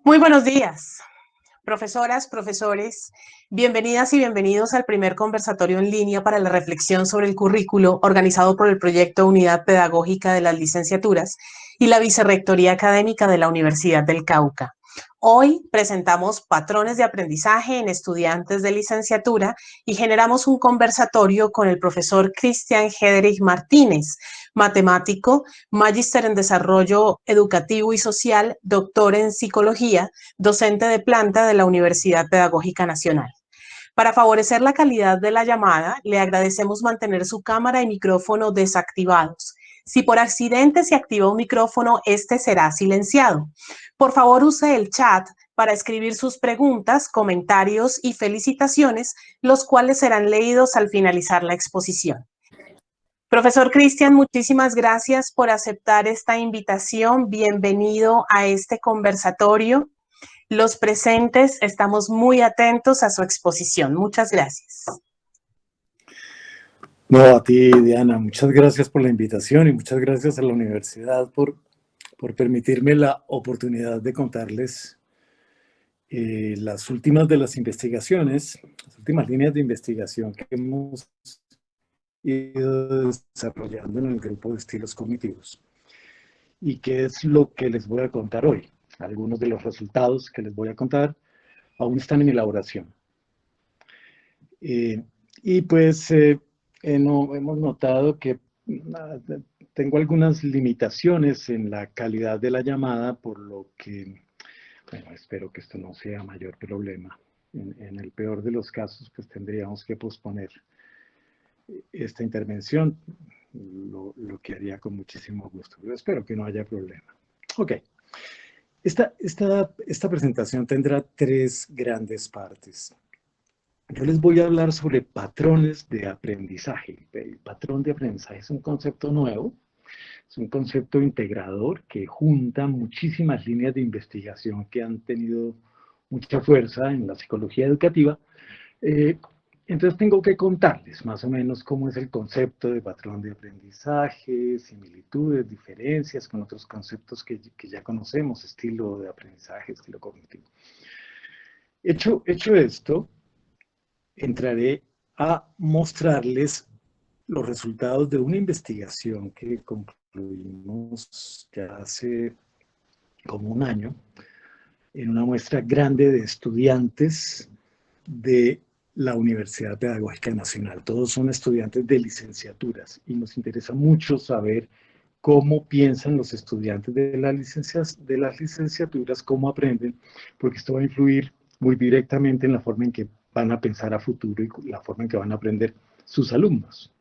Muy buenos días, profesoras, profesores. Bienvenidas y bienvenidos al primer conversatorio en línea para la reflexión sobre el currículo organizado por el proyecto Unidad Pedagógica de las Licenciaturas y la Vicerrectoría Académica de la Universidad del Cauca. Hoy presentamos patrones de aprendizaje en estudiantes de licenciatura y generamos un conversatorio con el profesor Cristian Hederich Martínez, matemático, magíster en desarrollo educativo y social, doctor en psicología, docente de planta de la Universidad Pedagógica Nacional. Para favorecer la calidad de la llamada, le agradecemos mantener su cámara y micrófono desactivados. Si por accidente se activa un micrófono, este será silenciado. Por favor, use el chat para escribir sus preguntas, comentarios y felicitaciones, los cuales serán leídos al finalizar la exposición. Profesor Cristian, muchísimas gracias por aceptar esta invitación. Bienvenido a este conversatorio. Los presentes estamos muy atentos a su exposición. Muchas gracias. No, a ti, Diana, muchas gracias por la invitación y muchas gracias a la universidad por permitirme la oportunidad de contarles las últimas de las investigaciones, las últimas líneas de investigación que hemos ido desarrollando en el grupo de estilos cognitivos. ¿Y qué es lo que les voy a contar hoy? Algunos de los resultados que les voy a contar aún están en elaboración. Y pues hemos notado que tengo algunas limitaciones en la calidad de la llamada, por lo que, bueno, espero que esto no sea mayor problema. En el peor de los casos, pues tendríamos que posponer esta intervención, lo que haría con muchísimo gusto. Yo espero que no haya problema. Ok. Esta presentación tendrá tres grandes partes. Yo les voy a hablar sobre patrones de aprendizaje. El patrón de aprendizaje es un concepto nuevo, es un concepto integrador que junta muchísimas líneas de investigación que han tenido mucha fuerza en la psicología educativa. Entonces tengo que contarles más o menos cómo es el concepto de patrón de aprendizaje, similitudes, diferencias con otros conceptos que ya conocemos, estilo de aprendizaje, estilo cognitivo. Hecho esto, entraré a mostrarles los resultados de una investigación que concluimos ya hace como un año en una muestra grande de estudiantes de la Universidad Pedagógica Nacional. Todos son estudiantes de licenciaturas y nos interesa mucho saber cómo piensan los estudiantes de las licenciaturas, cómo aprenden, porque esto va a influir muy directamente en la forma en que van a pensar a futuro y la forma en que van a aprender sus alumnos.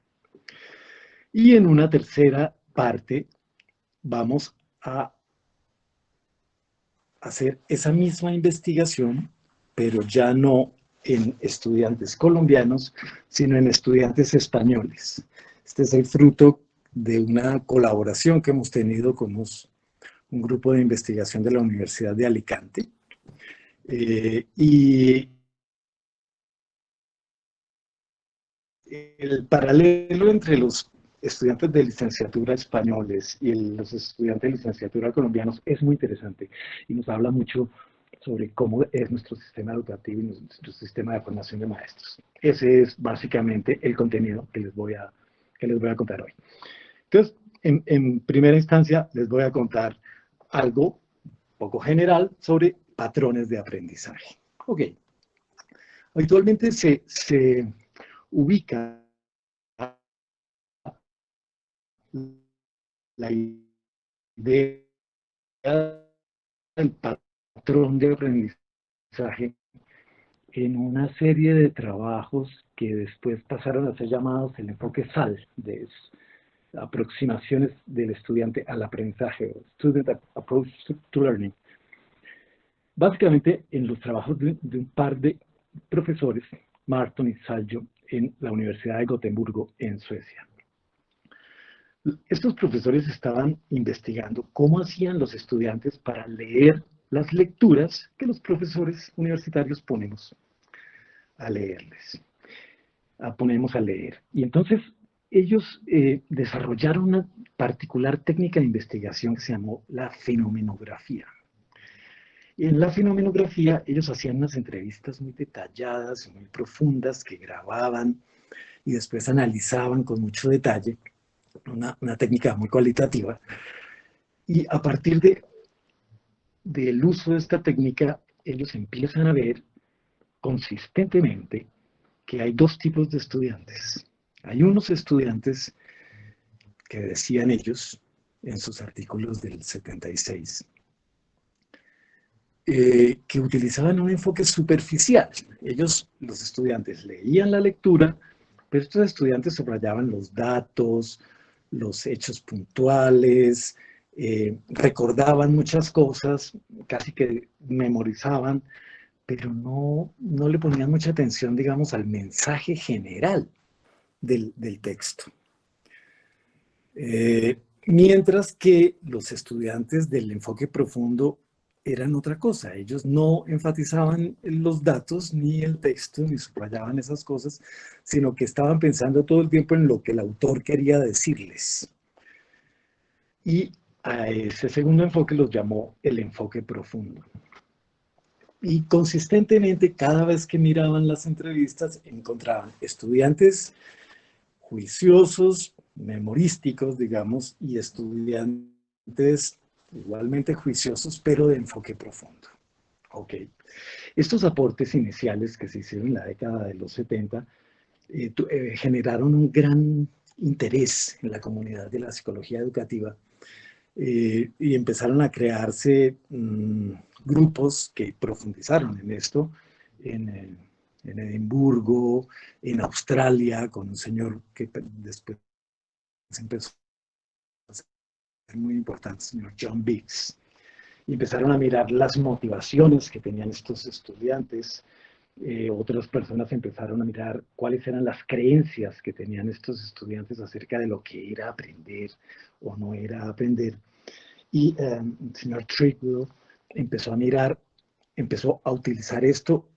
Y en una tercera parte vamos a hacer esa misma investigación, pero ya no en estudiantes colombianos, sino en estudiantes españoles. Este es el fruto de una colaboración que hemos tenido con un grupo de investigación de la Universidad de Alicante. Y el paralelo entre los estudiantes de licenciatura españoles y los estudiantes de licenciatura colombianos es muy interesante y nos habla mucho sobre cómo es nuestro sistema educativo y nuestro sistema de formación de maestros. Ese es básicamente el contenido que les voy a contar hoy. Entonces, en primera instancia, les voy a contar algo poco general sobre patrones de aprendizaje. Ok. Habitualmente se ubica la idea del patrón de aprendizaje en una serie de trabajos que después pasaron a ser llamados el enfoque SAL, de aproximaciones del estudiante al aprendizaje, Student Approach to Learning. Básicamente, en los trabajos de un par de profesores, Marton y Saljo, en la Universidad de Gotemburgo, en Suecia. Estos profesores estaban investigando cómo hacían los estudiantes para leer las lecturas que los profesores universitarios ponemos a leerles. Ponemos a leer. Y entonces ellos desarrollaron una particular técnica de investigación que se llamó la fenomenografía. En la fenomenografía ellos hacían unas entrevistas muy detalladas, muy profundas, que grababan y después analizaban con mucho detalle, una técnica muy cualitativa. Y a partir del uso de esta técnica, ellos empiezan a ver consistentemente que hay dos tipos de estudiantes. Hay unos estudiantes que decían ellos en sus artículos del 76, que utilizaban un enfoque superficial. Ellos, los estudiantes, leían la lectura, pero estos estudiantes subrayaban los datos, los hechos puntuales, recordaban muchas cosas, casi que memorizaban, pero no le ponían mucha atención, digamos, al mensaje general del texto. Mientras que los estudiantes del enfoque profundo eran otra cosa. Ellos no enfatizaban los datos, ni el texto, ni subrayaban esas cosas, sino que estaban pensando todo el tiempo en lo que el autor quería decirles. Y a ese segundo enfoque los llamó el enfoque profundo. Y consistentemente, cada vez que miraban las entrevistas, encontraban estudiantes juiciosos, memorísticos, digamos, y estudiantes igualmente juiciosos, pero de enfoque profundo. Ok. Estos aportes iniciales que se hicieron en la década de los 70 generaron un gran interés en la comunidad de la psicología educativa y empezaron a crearse grupos que profundizaron en esto, en Edimburgo, en Australia, con un señor que después empezó a ser muy importante, el señor John Biggs. Y empezaron a mirar las motivaciones que tenían estos estudiantes. Otras personas empezaron a mirar cuáles eran las creencias que tenían estos estudiantes acerca de lo que era aprender o no era aprender. Y el señor Treadwell empezó a mirar, empezó a utilizar esto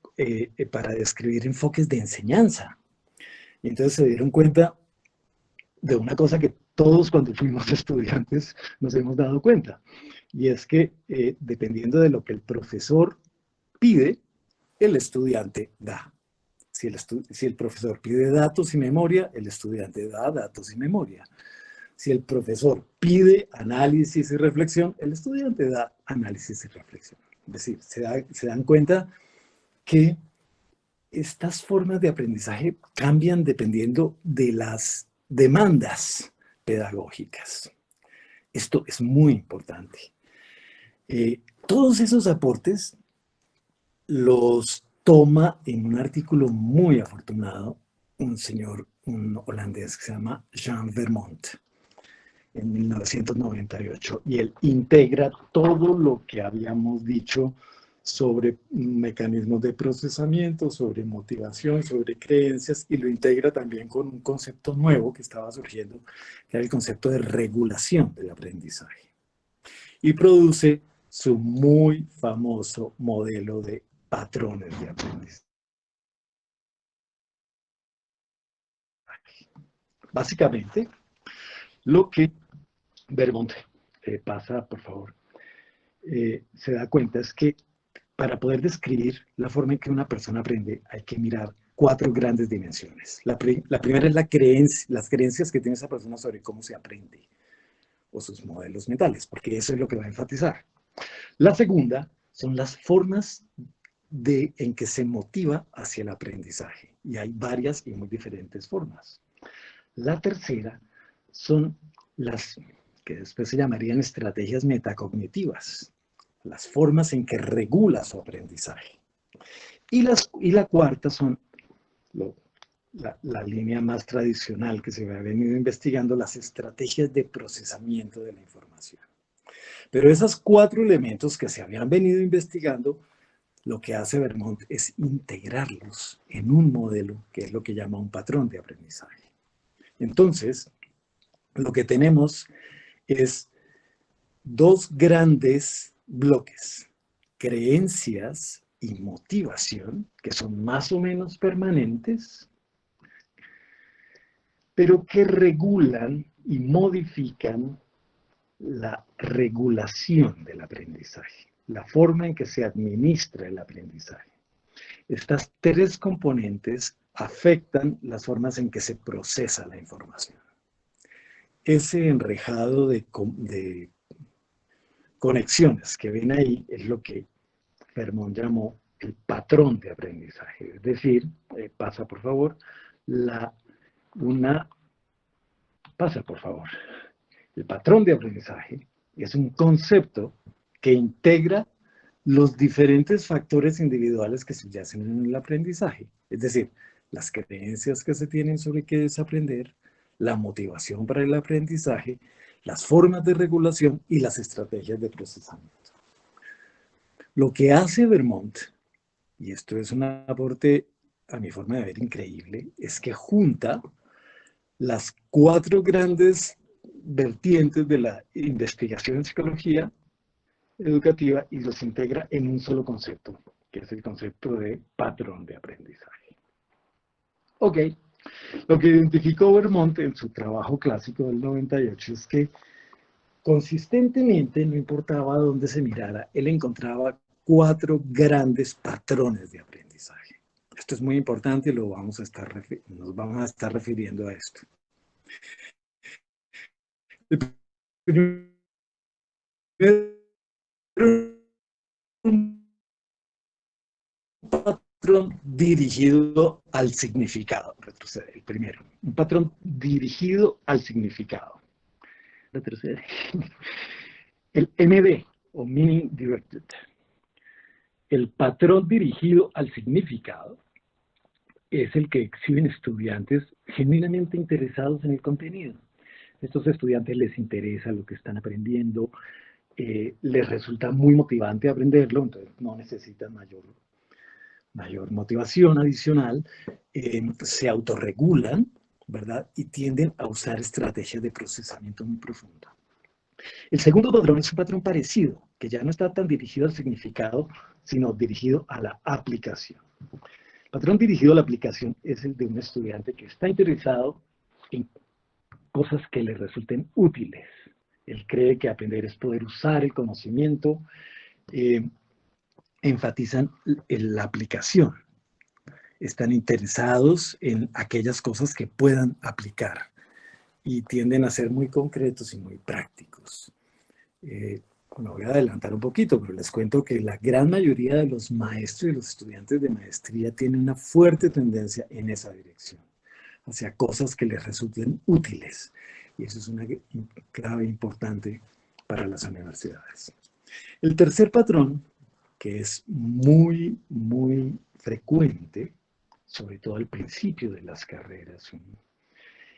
para describir enfoques de enseñanza. Y entonces se dieron cuenta de una cosa que todos cuando fuimos estudiantes nos hemos dado cuenta. Y es que dependiendo de lo que el profesor pide, el estudiante da. Si el profesor pide datos y memoria, el estudiante da datos y memoria. Si el profesor pide análisis y reflexión, el estudiante da análisis y reflexión. Es decir, se dan cuenta que estas formas de aprendizaje cambian dependiendo de las demandas pedagógicas. Esto es muy importante. Todos esos aportes los toma en un artículo muy afortunado un holandés que se llama Jean Vermont, en 1998, y él integra todo lo que habíamos dicho sobre mecanismos de procesamiento, sobre motivación, sobre creencias, y lo integra también con un concepto nuevo que estaba surgiendo, que era el concepto de regulación del aprendizaje. Y produce su muy famoso modelo de patrones de aprendizaje. Básicamente, lo que Vermont pasa, por favor, se da cuenta es que para poder describir la forma en que una persona aprende, hay que mirar cuatro grandes dimensiones. La primera es las creencias que tiene esa persona sobre cómo se aprende, o sus modelos mentales, porque eso es lo que va a enfatizar. La segunda son las formas en que se motiva hacia el aprendizaje, y hay varias y muy diferentes formas. La tercera son las que después se llamarían estrategias metacognitivas, las formas en que regula su aprendizaje. Y la cuarta son la línea más tradicional que se ha venido investigando, las estrategias de procesamiento de la información. Pero esos cuatro elementos que se habían venido investigando, lo que hace Vermont es integrarlos en un modelo que es lo que llama un patrón de aprendizaje. Entonces, lo que tenemos es dos grandes bloques, creencias y motivación, que son más o menos permanentes, pero que regulan y modifican la regulación del aprendizaje. la forma en que se administra el aprendizaje. Estas tres componentes afectan las formas en que se procesa la información. Ese enrejado de conexiones que ven ahí es lo que Vermont llamó el patrón de aprendizaje. Es decir, pasa por favor, el patrón de aprendizaje es un concepto que integra los diferentes factores individuales que subyacen en el aprendizaje. Es decir, las creencias que se tienen sobre qué es aprender, la motivación para el aprendizaje, las formas de regulación y las estrategias de procesamiento. Lo que hace Vermont, y esto es un aporte a mi forma de ver increíble, es que junta las cuatro grandes vertientes de la investigación en psicología educativa y los integra en un solo concepto, que es el concepto de patrón de aprendizaje. Ok, lo que identificó Vermont en su trabajo clásico del 98 es que consistentemente, no importaba dónde se mirara, él encontraba cuatro grandes patrones de aprendizaje. Esto es muy importante y nos vamos a estar refiriendo a esto. El un patrón dirigido al significado. Retrocede, el primero. Un patrón dirigido al significado. Retrocede. El MD, o Meaning Directed. El patrón dirigido al significado es el que exhiben estudiantes genuinamente interesados en el contenido. A estos estudiantes les interesa lo que están aprendiendo, les resulta muy motivante aprenderlo, entonces no necesitan mayor motivación adicional, se autorregulan, ¿verdad? Y tienden a usar estrategias de procesamiento muy profundas. El segundo patrón es un patrón parecido, que ya no está tan dirigido al significado, sino dirigido a la aplicación. El patrón dirigido a la aplicación es el de un estudiante que está interesado en cosas que le resulten útiles. Él cree que aprender es poder usar el conocimiento, enfatizan en la aplicación. Están interesados en aquellas cosas que puedan aplicar y tienden a ser muy concretos y muy prácticos. Me voy a adelantar un poquito, pero les cuento que la gran mayoría de los maestros y los estudiantes de maestría tienen una fuerte tendencia en esa dirección, hacia cosas que les resulten útiles. Y eso es una clave importante para las universidades. El tercer patrón, que es muy frecuente, sobre todo al principio de las carreras,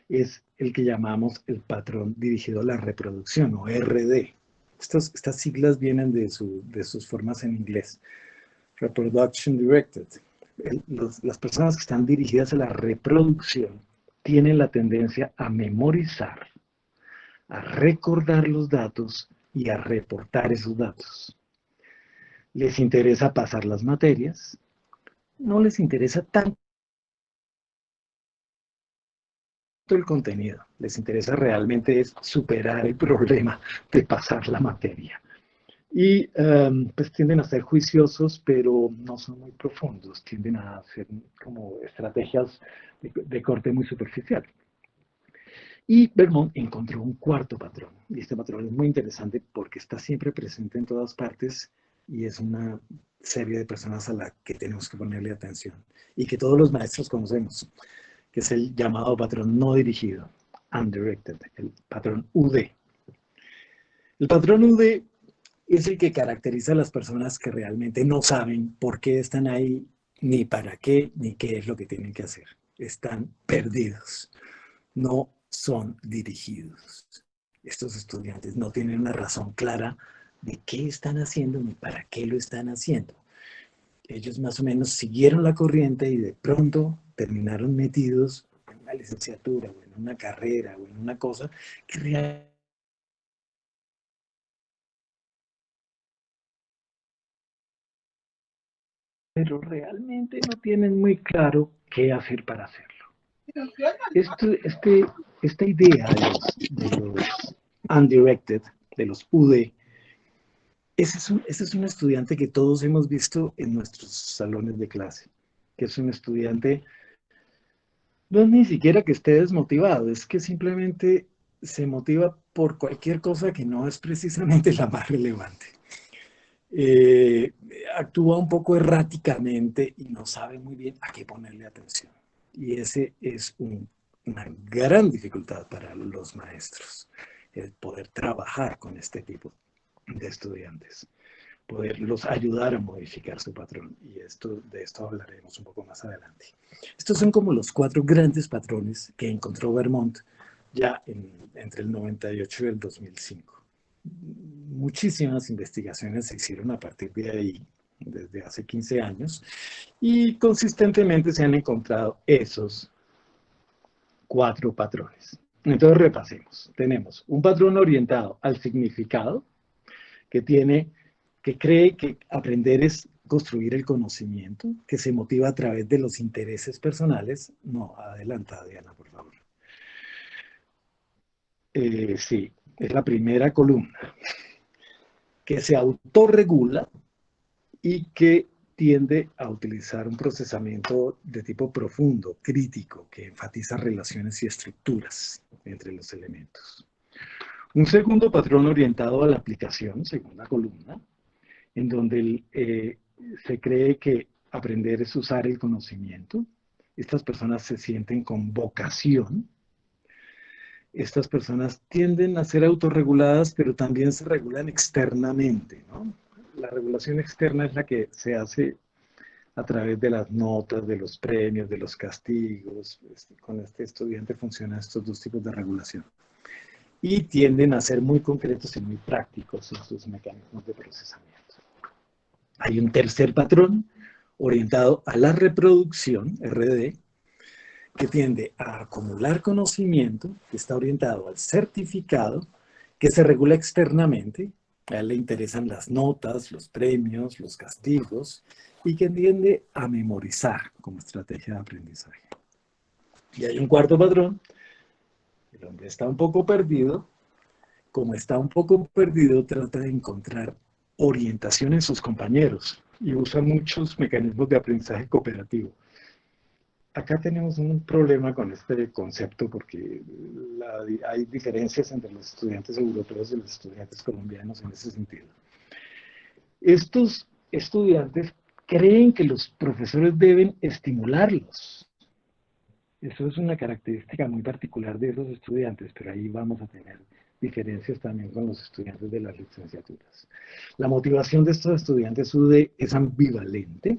es el que llamamos el patrón dirigido a la reproducción, o RD. Estas siglas vienen de sus formas en inglés. Reproduction Directed. Las personas que están dirigidas a la reproducción tienen la tendencia a memorizar, a recordar los datos y a reportar esos datos. Les interesa pasar las materias, no les interesa tanto el contenido, les interesa realmente es superar el problema de pasar la materia. Y pues tienden a ser juiciosos, pero no son muy profundos, tienden a hacer como estrategias de corte muy superficial. Y Vermont encontró un cuarto patrón, y este patrón es muy interesante porque está siempre presente en todas partes y es una serie de personas a la que tenemos que ponerle atención y que todos los maestros conocemos, que es el llamado patrón no dirigido, undirected, el patrón UD. El patrón UD es el que caracteriza a las personas que realmente no saben por qué están ahí, ni para qué, ni qué es lo que tienen que hacer. Están perdidos, no son dirigidos. Estos estudiantes no tienen una razón clara de qué están haciendo ni para qué lo están haciendo. Ellos más o menos siguieron la corriente y de pronto terminaron metidos en una licenciatura o en una carrera o en una cosa que realmente pero realmente no tienen muy claro qué hacer para hacerlo. Esta idea de los undirected, de los UD, ese es un estudiante que todos hemos visto en nuestros salones de clase, que es un estudiante, no es ni siquiera que esté desmotivado, es que simplemente se motiva por cualquier cosa que no es precisamente la más relevante. Eh, Actúa un poco erráticamente y no sabe muy bien a qué ponerle atención. Y ese es una gran dificultad para los maestros, el poder trabajar con este tipo de estudiantes, poderlos ayudar a modificar su patrón. Y de esto hablaremos un poco más adelante. Estos son como los 4 grandes patrones que encontró Vermont ya entre el 98 y el 2005. Muchísimas investigaciones se hicieron a partir de ahí, desde hace 15 años, y consistentemente se han encontrado esos 4 patrones. Entonces repasemos. Tenemos un patrón orientado al significado, que cree que aprender es construir el conocimiento, que se motiva a través de los intereses personales. No, adelanta, Diana, por favor. Sí, es la primera columna, que se autorregula y que tiende a utilizar un procesamiento de tipo profundo, crítico, que enfatiza relaciones y estructuras entre los elementos. Un segundo patrón orientado a la aplicación, segunda columna, en donde se cree que aprender es usar el conocimiento. Estas personas se sienten con vocación. Estas personas tienden a ser autorreguladas, pero también se regulan externamente, ¿no? La regulación externa es la que se hace a través de las notas, de los premios, de los castigos. Con este estudiante funcionan estos 2 tipos de regulación. Y tienden a ser muy concretos y muy prácticos en sus mecanismos de procesamiento. Hay un tercer patrón orientado a la reproducción, RD, que tiende a acumular conocimiento, que está orientado al certificado, que se regula externamente. A él le interesan las notas, los premios, los castigos, y que tiende a memorizar como estrategia de aprendizaje. Y hay un cuarto patrón, el hombre está un poco perdido. Como está un poco perdido, trata de encontrar orientación en sus compañeros y usa muchos mecanismos de aprendizaje cooperativo. Acá tenemos un problema con este concepto porque hay diferencias entre los estudiantes europeos y los estudiantes colombianos en ese sentido. Estos estudiantes creen que los profesores deben estimularlos. Eso es una característica muy particular de esos estudiantes, pero ahí vamos a tener diferencias también con los estudiantes de las licenciaturas. La motivación de estos estudiantes UD es ambivalente.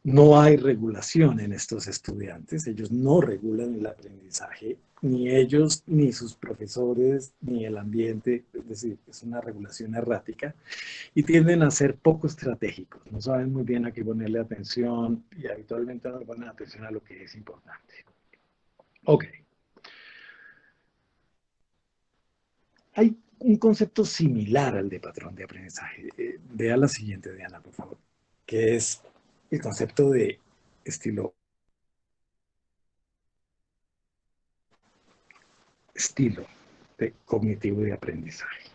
No hay regulación en estos estudiantes, ellos no regulan el aprendizaje, ni ellos, ni sus profesores, ni el ambiente, es decir, es una regulación errática, y tienden a ser poco estratégicos, no saben muy bien a qué ponerle atención, y habitualmente no ponen atención a lo que es importante. Ok. Hay un concepto similar al de patrón de aprendizaje. Vea la siguiente, Diana, por favor, que es el concepto de estilo de cognitivo de aprendizaje.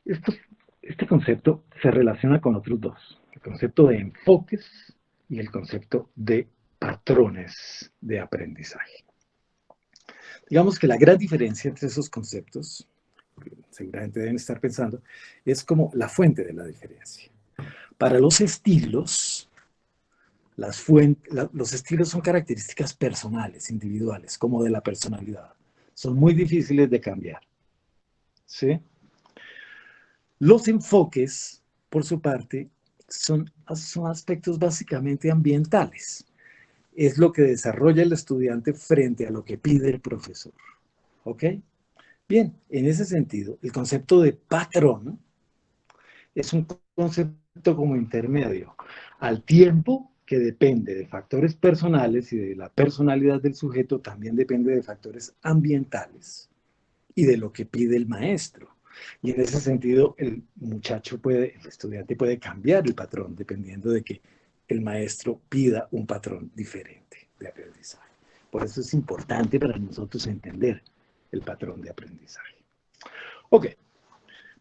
Esto, este concepto se relaciona con otros 2, el concepto de enfoques y el concepto de patrones de aprendizaje. Digamos que la gran diferencia entre esos conceptos, seguramente deben estar pensando, es como la fuente de la diferencia. Para los estilos, los estilos son características personales, individuales, como de la personalidad. Son muy difíciles de cambiar. ¿Sí? Los enfoques, por su parte, son aspectos básicamente ambientales. Es lo que desarrolla el estudiante frente a lo que pide el profesor. ¿Ok? Bien, en ese sentido, el concepto de patrón es un concepto como intermedio al tiempo que depende de factores personales y de la personalidad del sujeto, también depende de factores ambientales y de lo que pide el maestro. Y en ese sentido, el estudiante puede cambiar el patrón dependiendo de que el maestro pida un patrón diferente de aprendizaje. Por eso es importante para nosotros entender el patrón de aprendizaje. Ok,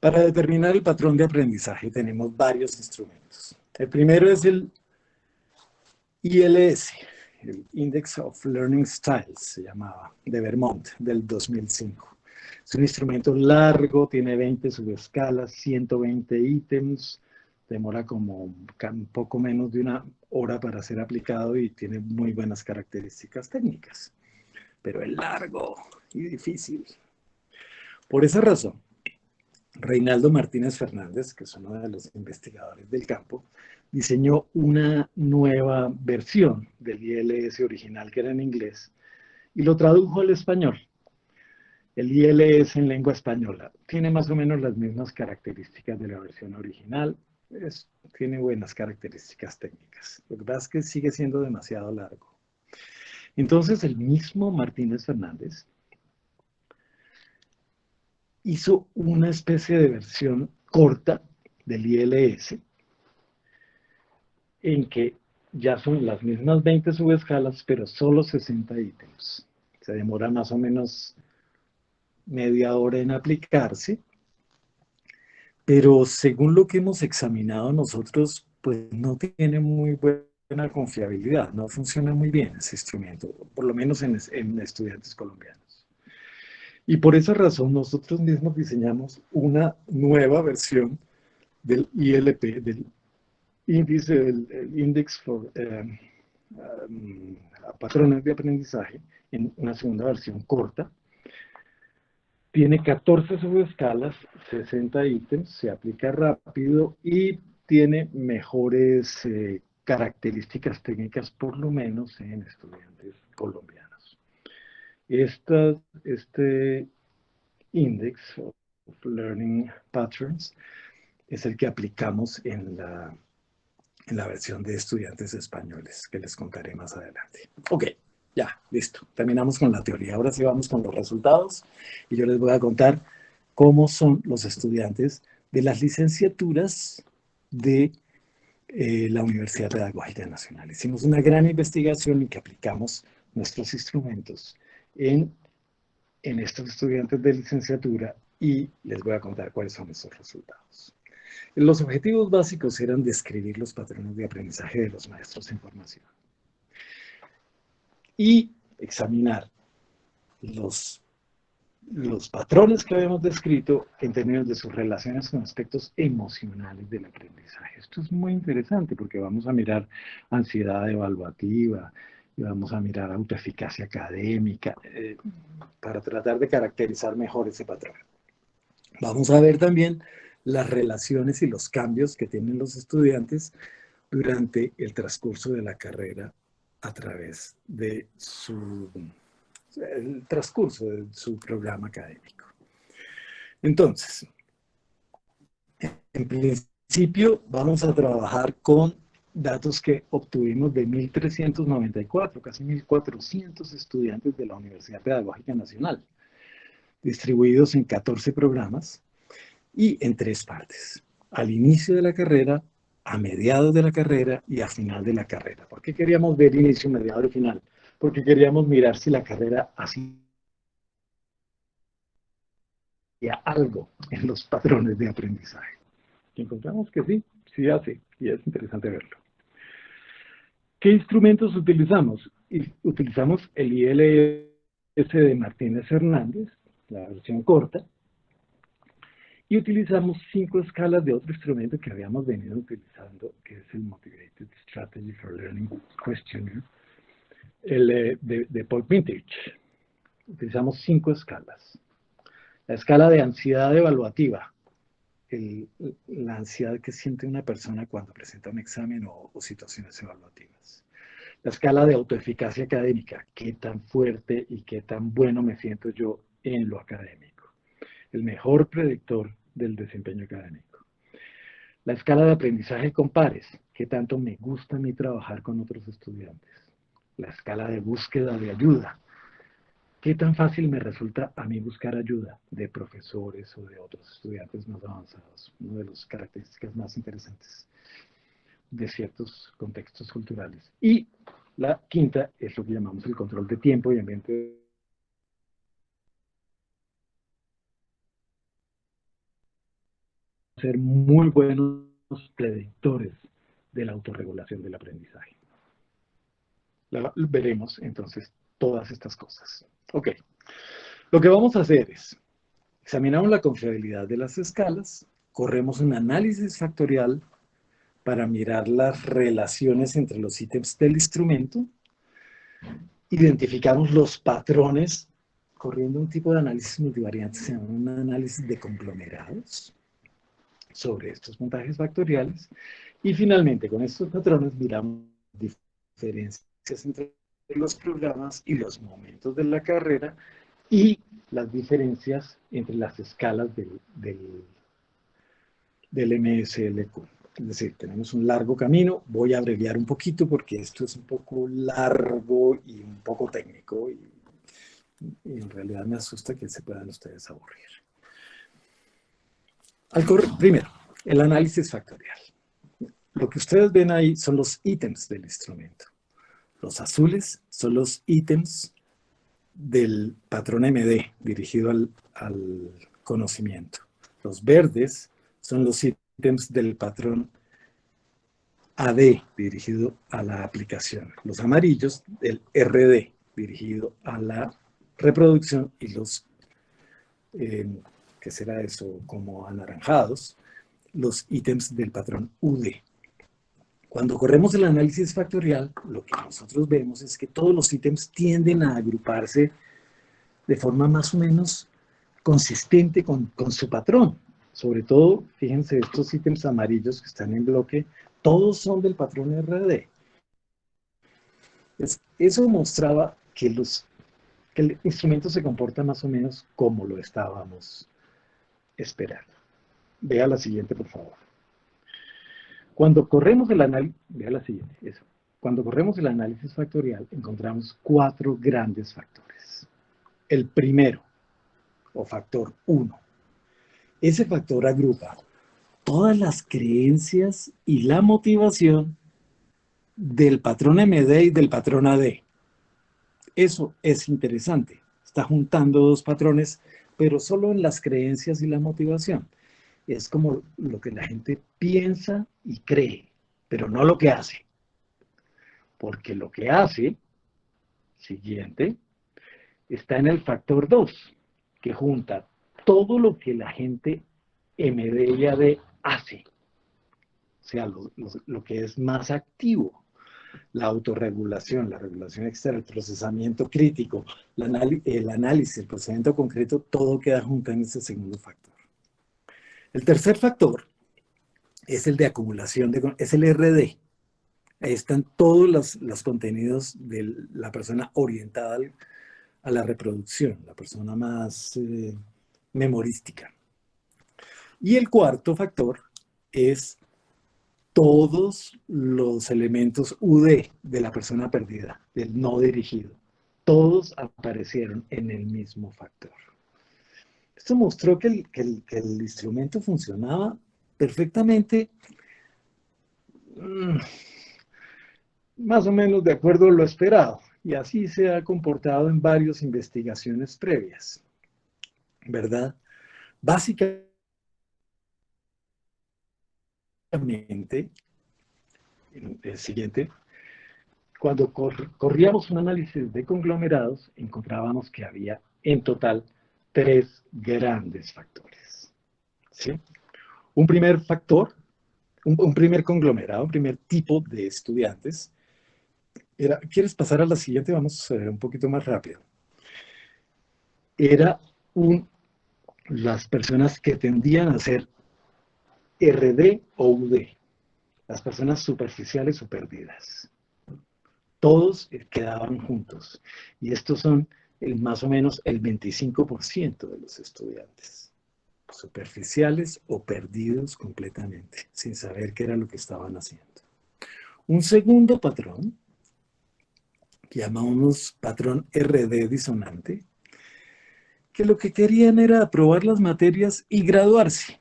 Para determinar el patrón de aprendizaje tenemos varios instrumentos. El primero es el ILS, el Index of Learning Styles, se llamaba, de Vermont, del 2005. Es un instrumento largo, tiene 20 subescalas, 120 ítems, demora como un poco menos de una hora para ser aplicado y tiene muy buenas características técnicas. Pero es largo y difícil. Por esa razón, Reinaldo Martínez Fernández, que es uno de los investigadores del campo, diseñó una nueva versión del ILS original, que era en inglés, y lo tradujo al español. El ILS en lengua española tiene más o menos las mismas características de la versión original, tiene buenas características técnicas. Lo que pasa es que sigue siendo demasiado largo. Entonces, el mismo Martínez Fernández hizo una especie de versión corta del ILS en que ya son las mismas 20 subescalas, pero solo 60 ítems. Se demora más o menos media hora en aplicarse, pero según lo que hemos examinado nosotros, pues no tiene muy buena confiabilidad, no funciona muy bien ese instrumento, por lo menos en estudiantes colombianos. Y por esa razón nosotros mismos diseñamos una nueva versión del ILP, del índice, del Index for Patrones de Aprendizaje, en una segunda versión corta. Tiene 14 subescalas, 60 ítems, se aplica rápido y tiene mejores características técnicas, por lo menos en estudiantes colombianos. Este Index of Learning Patterns es el que aplicamos en la versión de estudiantes españoles, que les contaré más adelante. Ok, ya, listo. Terminamos con la teoría. Ahora sí vamos con los resultados y yo les voy a contar cómo son los estudiantes de las licenciaturas de la Universidad Pedagógica Nacional. Hicimos una gran investigación en que aplicamos nuestros instrumentos en estos estudiantes de licenciatura y les voy a contar cuáles son esos resultados. Los objetivos básicos eran describir los patrones de aprendizaje de los maestros en formación y examinar los patrones que habíamos descrito en términos de sus relaciones con aspectos emocionales del aprendizaje. Esto es muy interesante porque vamos a mirar ansiedad evaluativa, y vamos a mirar autoeficacia académica, para tratar de caracterizar mejor ese patrón. Vamos a ver también las relaciones y los cambios que tienen los estudiantes durante el transcurso de la carrera a través de el transcurso de su programa académico. Entonces, en principio vamos a trabajar con datos que obtuvimos de 1.394, casi 1.400 estudiantes de la Universidad Pedagógica Nacional, distribuidos en 14 programas y en 3 partes: al inicio de la carrera, a mediados de la carrera y a final de la carrera. ¿Por qué queríamos ver inicio, mediado y final? Porque queríamos mirar si la carrera hacía algo en los patrones de aprendizaje. Y encontramos que sí, sí hace, y es interesante verlo. ¿Qué instrumentos utilizamos? Utilizamos el ILS de Martínez Hernández, la versión corta, y utilizamos 5 escalas de otro instrumento que habíamos venido utilizando, que es el Motivated Strategy for Learning Questionnaire, el de Paul Pintich. Utilizamos 5 escalas. La escala de ansiedad evaluativa, la ansiedad que siente una persona cuando presenta un examen o situaciones evaluativas. La escala de autoeficacia académica, qué tan fuerte y qué tan bueno me siento yo en lo académico. El mejor predictor del desempeño académico. La escala de aprendizaje con pares, qué tanto me gusta a mí trabajar con otros estudiantes. La escala de búsqueda de ayuda, qué tan fácil me resulta a mí buscar ayuda de profesores o de otros estudiantes más avanzados. Una de las características más interesantes de ciertos contextos culturales. Y la quinta es lo que llamamos el control de tiempo y ambiente. ser muy buenos predictores de la autorregulación del aprendizaje. Veremos entonces todas estas cosas. Ok, lo que vamos a hacer es, examinamos la confiabilidad de las escalas, corremos un análisis factorial para mirar las relaciones entre los ítems del instrumento, identificamos los patrones, corriendo un tipo de análisis multivariante, se llama un análisis de conglomerados sobre estos puntajes factoriales, y finalmente con estos patrones miramos diferencias entre los programas y los momentos de la carrera y las diferencias entre las escalas del MSLQ. Es decir, tenemos un largo camino. Voy a abreviar un poquito porque esto es un poco largo y un poco técnico y en realidad me asusta que se puedan ustedes aburrir. Primero, el análisis factorial. Lo que ustedes ven ahí son los ítems del instrumento. Los azules son los ítems del patrón MD dirigido al conocimiento. Los verdes son los ítems del patrón AD dirigido a la aplicación. Los amarillos del RD dirigido a la reproducción y los, ¿qué será eso? Como anaranjados, los ítems del patrón UD. Cuando corremos el análisis factorial, lo que nosotros vemos es que todos los ítems tienden a agruparse de forma más o menos consistente con su patrón. Sobre todo, fíjense, estos ítems amarillos que están en bloque, todos son del patrón RD. Eso mostraba que el instrumento se comporta más o menos como lo estábamos esperando. Vea la siguiente, por favor. Cuando corremos el análisis, vea la siguiente, eso. Cuando corremos el análisis factorial, encontramos 4 grandes factores. El primero, o factor 1. Ese factor agrupa todas las creencias y la motivación del patrón MD y del patrón AD. Eso es interesante. Está juntando dos patrones, pero solo en las creencias y la motivación. Es como lo que la gente piensa y cree, pero no lo que hace. Porque lo que hace, siguiente, está en el factor 2, que junta todo lo que la gente MD y AD hace. O sea, lo que es más activo. La autorregulación, la regulación externa, el procesamiento crítico, el análisis, el procesamiento concreto, todo queda junto en ese segundo factor. El tercer factor es el de acumulación, es el RD. Ahí están todos los contenidos de la persona orientada a la reproducción, la persona más memorística. Y el cuarto factor es todos los elementos UD de la persona perdida, del no dirigido. Todos aparecieron en el mismo factor. Esto mostró que el instrumento funcionaba perfectamente, más o menos de acuerdo a lo esperado. Y así se ha comportado en varias investigaciones previas, ¿verdad? Básicamente, el siguiente, cuando corríamos un análisis de conglomerados, encontrábamos que había en total 3 grandes factores. ¿Sí? Un primer factor, un primer conglomerado, un primer tipo de estudiantes, era, ¿quieres pasar a la siguiente? Vamos a ver un poquito más rápido. Era las personas que tendían a ser RD o UD, las personas superficiales o perdidas. Todos quedaban juntos. Y estos son más o menos el 25% de los estudiantes. Superficiales o perdidos completamente, sin saber qué era lo que estaban haciendo. Un segundo patrón, que llamamos patrón RD disonante, que lo que querían era aprobar las materias y graduarse.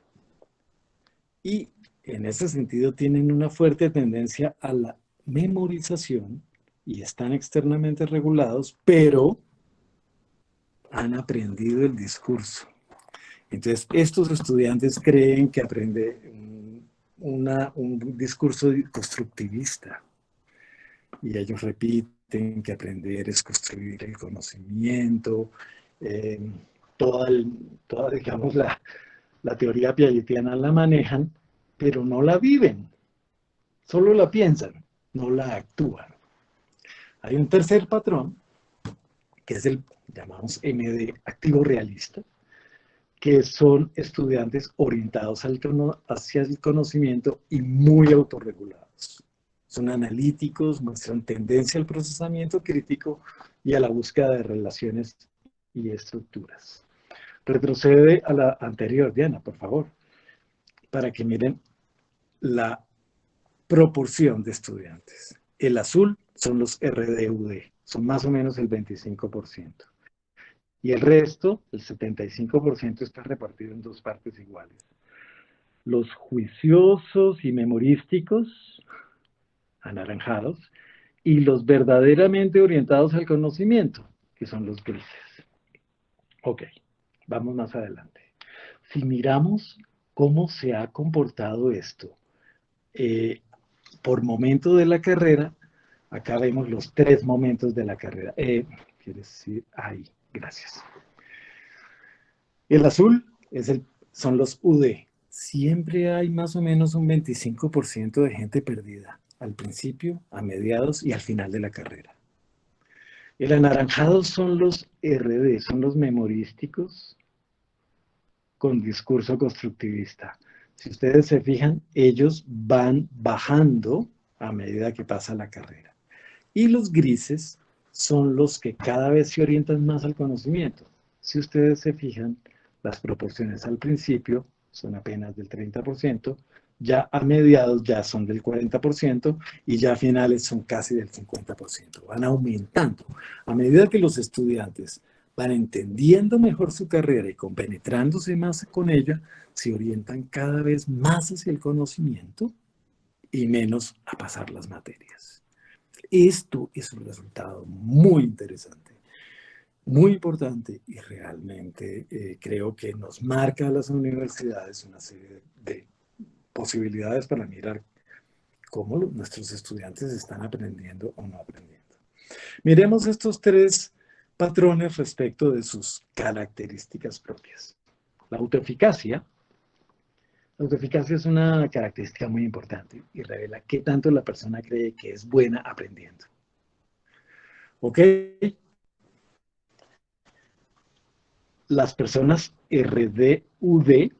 Y en ese sentido tienen una fuerte tendencia a la memorización y están externamente regulados, pero han aprendido el discurso. Entonces, estos estudiantes creen que aprende un discurso constructivista y ellos repiten que aprender es construir el conocimiento, eh, toda, digamos, la teoría piagetiana la manejan, pero no la viven, solo la piensan, no la actúan. Hay un tercer patrón, que es el, llamamos MD, activo realista, que son estudiantes orientados hacia el conocimiento y muy autorregulados. Son analíticos, muestran tendencia al procesamiento crítico y a la búsqueda de relaciones y estructuras. Retrocede a la anterior, Diana, por favor, para que miren la proporción de estudiantes. El azul son los RDUD, son más o menos el 25%. Y el resto, el 75%, está repartido en dos partes iguales. Los juiciosos y memorísticos, anaranjados, y los verdaderamente orientados al conocimiento, que son los grises. Ok, vamos más adelante. Si miramos cómo se ha comportado esto por momento de la carrera, acá vemos los 3 momentos de la carrera. Quiere decir, ahí, gracias. El azul son los UD. Siempre hay más o menos un 25% de gente perdida, al principio, a mediados y al final de la carrera. El anaranjado son los RD, son los memorísticos con discurso constructivista. Si ustedes se fijan, ellos van bajando a medida que pasa la carrera. Y los grises son los que cada vez se orientan más al conocimiento. Si ustedes se fijan, las proporciones al principio son apenas del 30%, ya a mediados ya son del 40% y ya a finales son casi del 50%. Van aumentando. A medida que los estudiantes van entendiendo mejor su carrera y compenetrándose más con ella, se orientan cada vez más hacia el conocimiento y menos a pasar las materias. Esto es un resultado muy interesante, muy importante y realmente creo que nos marca a las universidades una serie de posibilidades para mirar cómo nuestros estudiantes están aprendiendo o no aprendiendo. Miremos estos 3 patrones respecto de sus características propias. La autoeficacia. La autoeficacia es una característica muy importante y revela qué tanto la persona cree que es buena aprendiendo. ¿Ok? Las personas RDUD,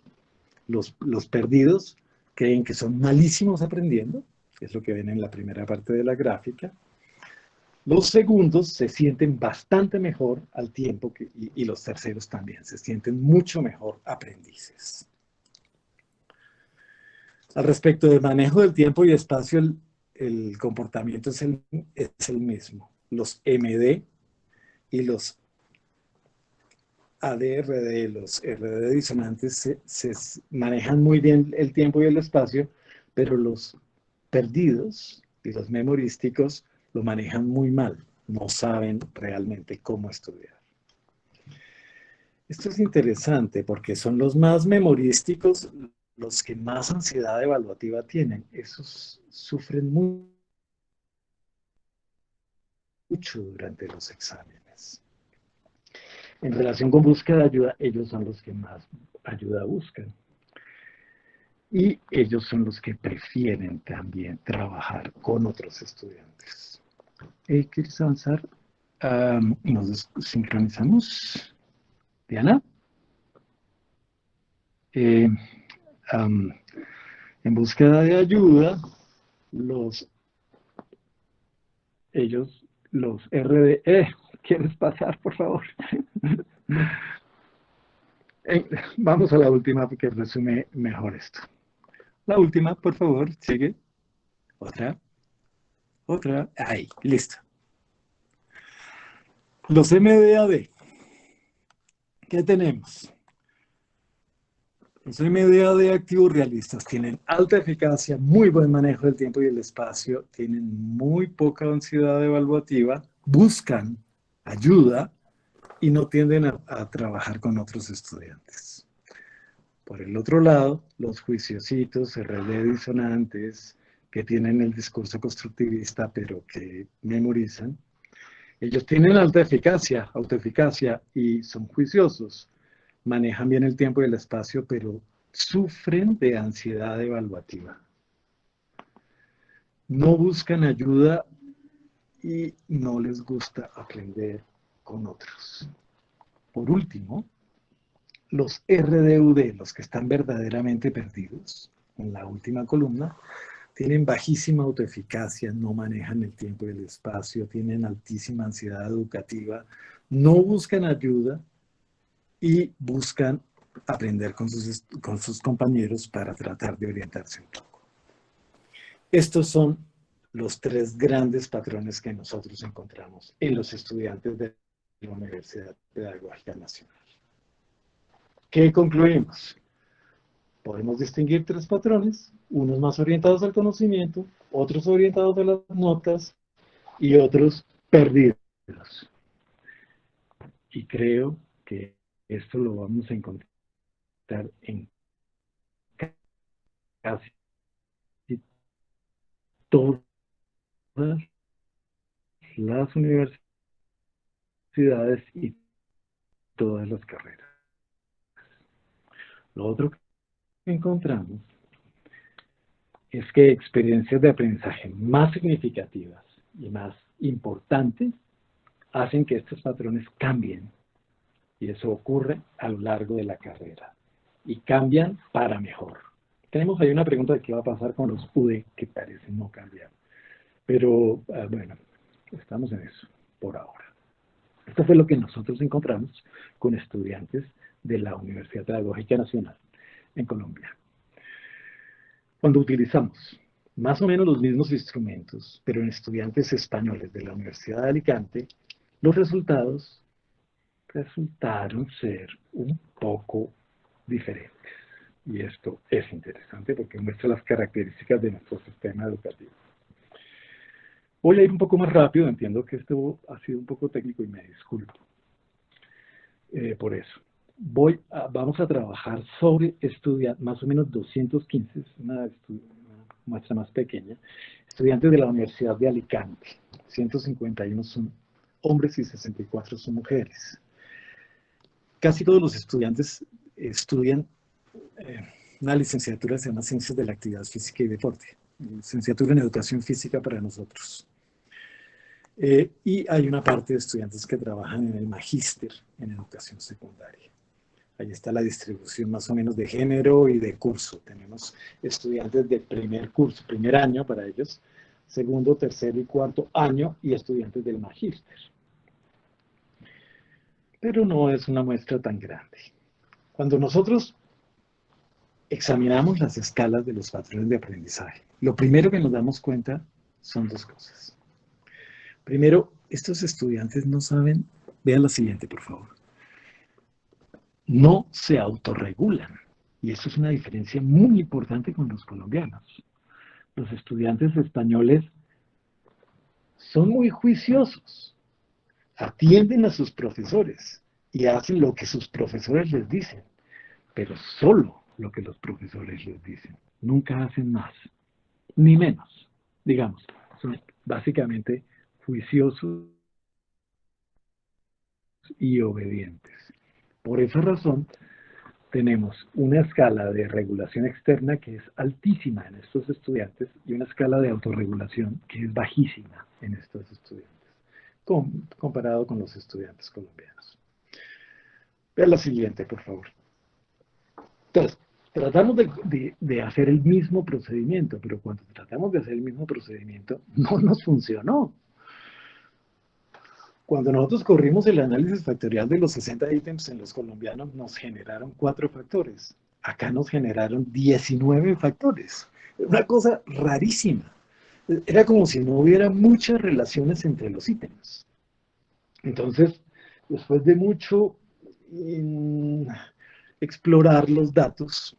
los perdidos, creen que son malísimos aprendiendo, es lo que ven en la primera parte de la gráfica. Los segundos se sienten bastante mejor al tiempo y los terceros también se sienten mucho mejor aprendices. Al respecto del manejo del tiempo y espacio, el comportamiento es el mismo. Los MD y los ADRD, los RD disonantes, se manejan muy bien el tiempo y el espacio, pero los perdidos y los memorísticos lo manejan muy mal, no saben realmente cómo estudiar. Esto es interesante porque son los más memorísticos los que más ansiedad evaluativa tienen. Esos sufren mucho durante los exámenes. En relación con búsqueda de ayuda, ellos son los que más ayuda buscan. Y ellos son los que prefieren también trabajar con otros estudiantes. ¿Quieres avanzar? Nos sincronizamos. Diana. En búsqueda de ayuda, los RD, ¿quieres pasar, por favor? Vamos a la última porque resume mejor esto. La última, por favor, sigue. Otra, ahí, listo. Los MDAD, ¿qué tenemos? Los MDAD activos realistas tienen alta eficacia, muy buen manejo del tiempo y el espacio, tienen muy poca ansiedad evaluativa, buscan ayuda y no tienden a trabajar con otros estudiantes. Por el otro lado, los juiciositos, RD disonantes, que tienen el discurso constructivista, pero que memorizan, ellos tienen alta eficacia, autoeficacia, y son juiciosos. Manejan bien el tiempo y el espacio, pero sufren de ansiedad evaluativa. No buscan ayuda y no les gusta aprender con otros. Por último, los RDUD, los que están verdaderamente perdidos, en la última columna, tienen bajísima autoeficacia, no manejan el tiempo y el espacio, tienen altísima ansiedad educativa, no buscan ayuda y buscan aprender con sus compañeros para tratar de orientarse un poco. Estos son los tres grandes patrones que nosotros encontramos en los estudiantes de la Universidad Pedagógica Nacional. ¿Qué concluimos? Podemos distinguir tres patrones, unos más orientados al conocimiento, otros orientados a las notas y otros perdidos. Y creo que esto lo vamos a encontrar en casi todas las universidades y todas las carreras. Lo otro que encontramos es que experiencias de aprendizaje más significativas y más importantes hacen que estos patrones cambien. Y eso ocurre a lo largo de la carrera. Y cambian para mejor. Tenemos ahí una pregunta de qué va a pasar con los UD que parecen no cambiar. Pero bueno, estamos en eso por ahora. Esto fue lo que nosotros encontramos con estudiantes de la Universidad Pedagógica Nacional en Colombia. Cuando utilizamos más o menos los mismos instrumentos, pero en estudiantes españoles de la Universidad de Alicante, los resultados resultaron ser un poco diferentes. Y esto es interesante porque muestra las características de nuestro sistema educativo. Voy a ir un poco más rápido, entiendo que esto ha sido un poco técnico y me disculpo por eso. Vamos a trabajar sobre más o menos 215, es una muestra más pequeña, estudiantes de la Universidad de Alicante. 151 son hombres y 64 son mujeres. Casi todos los estudiantes estudian una licenciatura se llama Ciencias de la Actividad Física y Deporte, licenciatura en Educación Física para nosotros. Y hay una parte de estudiantes que trabajan en el magíster en educación secundaria. Ahí está la distribución más o menos de género y de curso. Tenemos estudiantes de primer curso, primer año para ellos, segundo, tercer y cuarto año, y estudiantes del magíster. Pero no es una muestra tan grande. Cuando nosotros examinamos las escalas de los patrones de aprendizaje, lo primero que nos damos cuenta son dos cosas. Primero, estos estudiantes no saben, vean la siguiente, por favor. No se autorregulan. Y eso es una diferencia muy importante con los colombianos. Los estudiantes españoles son muy juiciosos, atienden a sus profesores y hacen lo que sus profesores les dicen, pero solo lo que los profesores les dicen. Nunca hacen más, ni menos. Digamos, son básicamente juiciosos y obedientes. Por esa razón, tenemos una escala de regulación externa que es altísima en estos estudiantes y una escala de autorregulación que es bajísima en estos estudiantes, comparado con los estudiantes colombianos. Vean la siguiente, por favor. Entonces, tratamos de hacer el mismo procedimiento, pero cuando tratamos de hacer el mismo procedimiento, no nos funcionó. Cuando nosotros corrimos el análisis factorial de los 60 ítems en los colombianos, nos generaron 4 factores. Acá nos generaron 19 factores. Una cosa rarísima. Era como si no hubiera muchas relaciones entre los ítems. Entonces, después de mucho explorar los datos,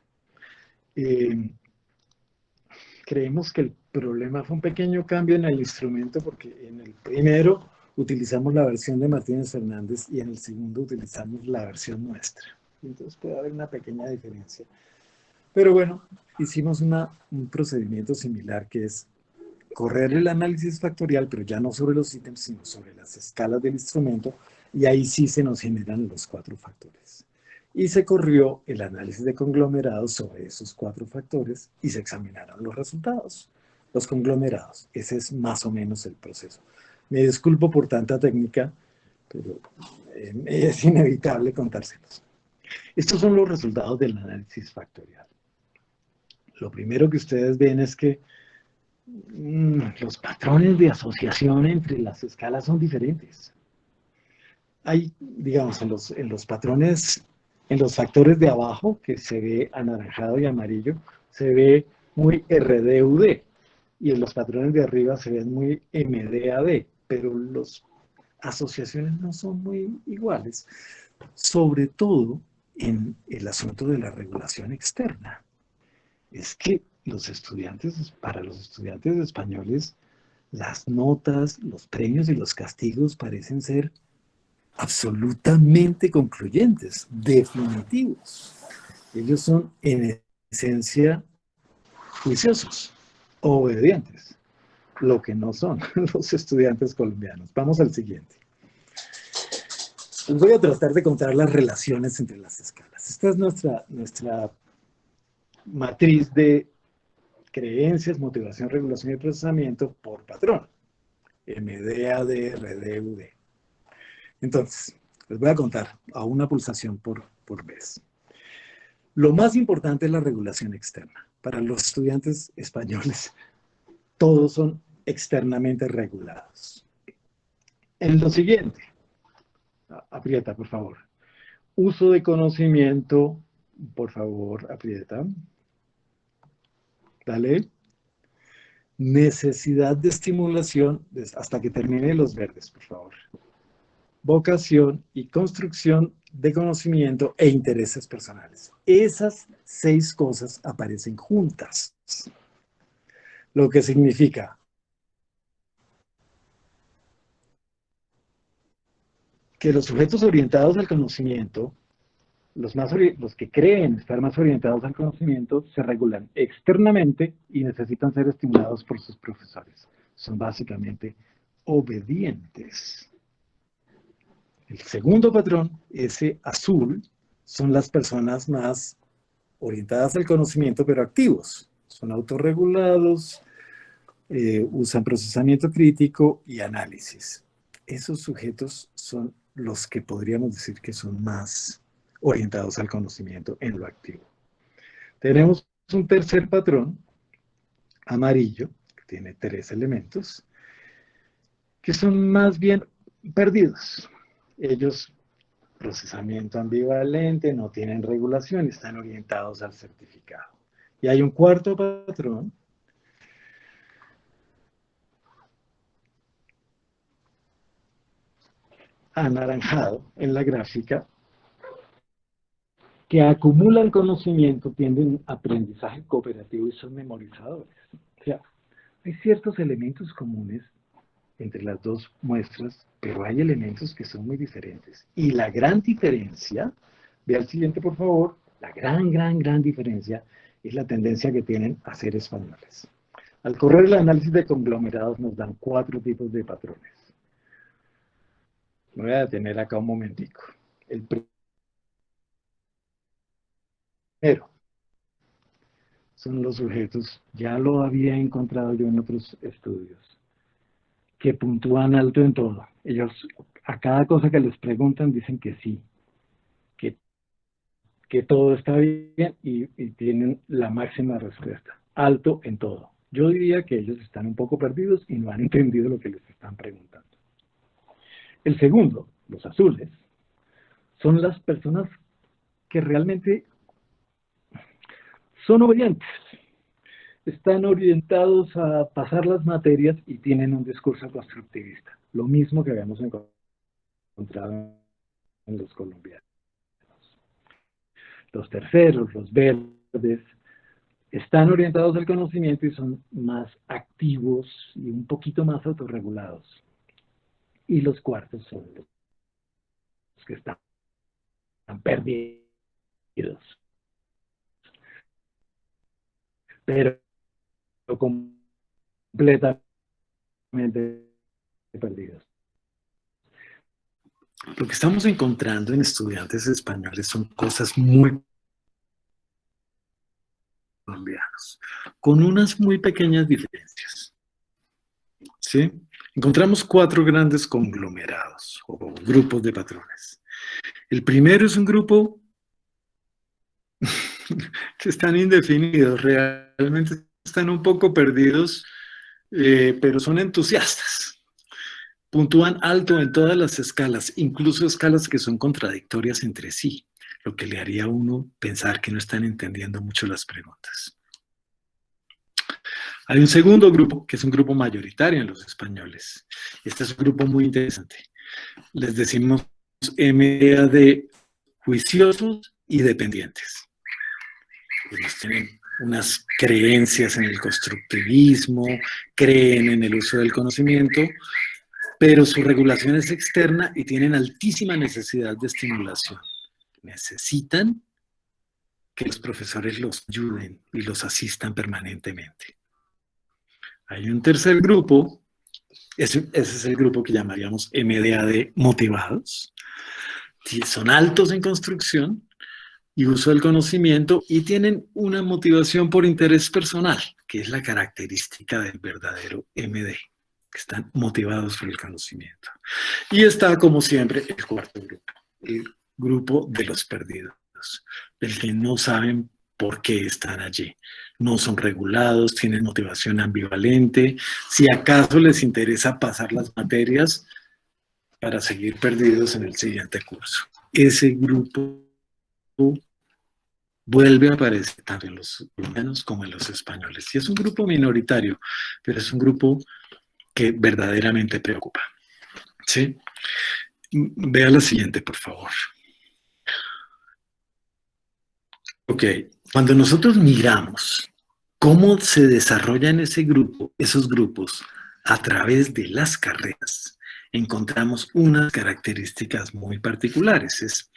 creemos que el problema fue un pequeño cambio en el instrumento, porque en el primero utilizamos la versión de Martínez Fernández y en el segundo utilizamos la versión nuestra. y entonces puede haber una pequeña diferencia. Pero bueno, hicimos un procedimiento similar que es correr el análisis factorial, pero ya no sobre los ítems, sino sobre las escalas del instrumento, y ahí sí se nos generan los 4 factores. Y se corrió el análisis de conglomerados sobre esos 4 factores y se examinaron los resultados. Los conglomerados, ese es más o menos el proceso. Me disculpo por tanta técnica, pero es inevitable contárselos. Estos son los resultados del análisis factorial. Lo primero que ustedes ven es que los patrones de asociación entre las escalas son diferentes. Hay, digamos, en los patrones, en los factores de abajo, que se ve anaranjado y amarillo, se ve muy RDUD, y en los patrones de arriba se ven muy MDAD, pero las asociaciones no son muy iguales, sobre todo en el asunto de la regulación externa. Es que para los estudiantes españoles, las notas, los premios y los castigos parecen ser absolutamente concluyentes, definitivos. Ellos son en esencia juiciosos, obedientes, lo que no son los estudiantes colombianos. Vamos al siguiente. Les voy a tratar de contar las relaciones entre las escalas. Esta es nuestra matriz de creencias, motivación, regulación y procesamiento por patrón. MDAD, RDUD. Entonces, les voy a contar a una pulsación por vez. Lo más importante es la regulación externa. Para los estudiantes españoles, todos son externamente regulados. En lo siguiente, aprieta, por favor. Uso de conocimiento, por favor, aprieta. Dale. Necesidad de estimulación, hasta que termine los verdes, por favor. Vocación y construcción de conocimiento e intereses personales. Esas 6 cosas aparecen juntas. Lo que significa que los sujetos orientados al conocimiento, los que creen estar más orientados al conocimiento, se regulan externamente y necesitan ser estimulados por sus profesores. Son básicamente obedientes. El segundo patrón, ese azul, son las personas más orientadas al conocimiento, pero activos. Son autorregulados, usan procesamiento crítico y análisis. Esos sujetos son los que podríamos decir que son más orientados al conocimiento en lo activo. Tenemos un tercer patrón, amarillo, que tiene 3 elementos, que son más bien perdidos. Ellos, procesamiento ambivalente, no tienen regulación, están orientados al certificado. Y hay un cuarto patrón, anaranjado en la gráfica, que acumulan conocimiento, tienden a aprendizaje cooperativo y son memorizadores. O sea, hay ciertos elementos comunes entre las dos muestras, pero hay elementos que son muy diferentes. Y la gran diferencia, ve al siguiente por favor, la gran diferencia es la tendencia que tienen a ser españoles. Al correr el análisis de conglomerados nos dan 4 tipos de patrones. Me voy a detener acá un momentico. El primero son los sujetos, ya lo había encontrado yo en otros estudios, que puntúan alto en todo. Ellos a cada cosa que les preguntan dicen que sí, que todo está bien y tienen la máxima respuesta, alto en todo. Yo diría que ellos están un poco perdidos y no han entendido lo que les están preguntando. El segundo, los azules, son las personas que realmente son obedientes. Están orientados a pasar las materias y tienen un discurso constructivista. Lo mismo que habíamos encontrado en los colombianos. Los terceros, los verdes, están orientados al conocimiento y son más activos y un poquito más autorregulados. Y los cuartos son los que están perdidos pero completamente perdidos. Lo que estamos encontrando en estudiantes españoles son cosas muy colombianos, con unas muy pequeñas diferencias. ¿Sí? Encontramos 4 grandes conglomerados o grupos de patrones. El primero es un grupo que están indefinidos, realmente están un poco perdidos, pero son entusiastas. Puntúan alto en todas las escalas, incluso escalas que son contradictorias entre sí, lo que le haría a uno pensar que no están entendiendo mucho las preguntas. Hay un segundo grupo, que es un grupo mayoritario en los españoles. Este es un grupo muy interesante. Les decimos MDAD juiciosos y dependientes. Ellos tienen unas creencias en el constructivismo, creen en el uso del conocimiento, pero su regulación es externa y tienen altísima necesidad de estimulación. Necesitan que los profesores los ayuden y los asistan permanentemente. Hay un tercer grupo, ese es el grupo que llamaríamos MDAD motivados. Son altos en construcción y uso del conocimiento y tienen una motivación por interés personal, que es la característica del verdadero MD, que están motivados por el conocimiento. Y está, como siempre, el cuarto grupo, el grupo de los perdidos, del que no saben por qué están allí. No son regulados, tienen motivación ambivalente, si acaso les interesa pasar las materias para seguir perdidos en el siguiente curso. Ese grupo vuelve a aparecer tanto en los colombianos como en los españoles. Y es un grupo minoritario, pero es un grupo que verdaderamente preocupa. ¿Sí? Vea la siguiente, por favor. Ok, cuando nosotros miramos cómo se desarrollan esos grupos a través de las carreras, encontramos unas características muy particulares.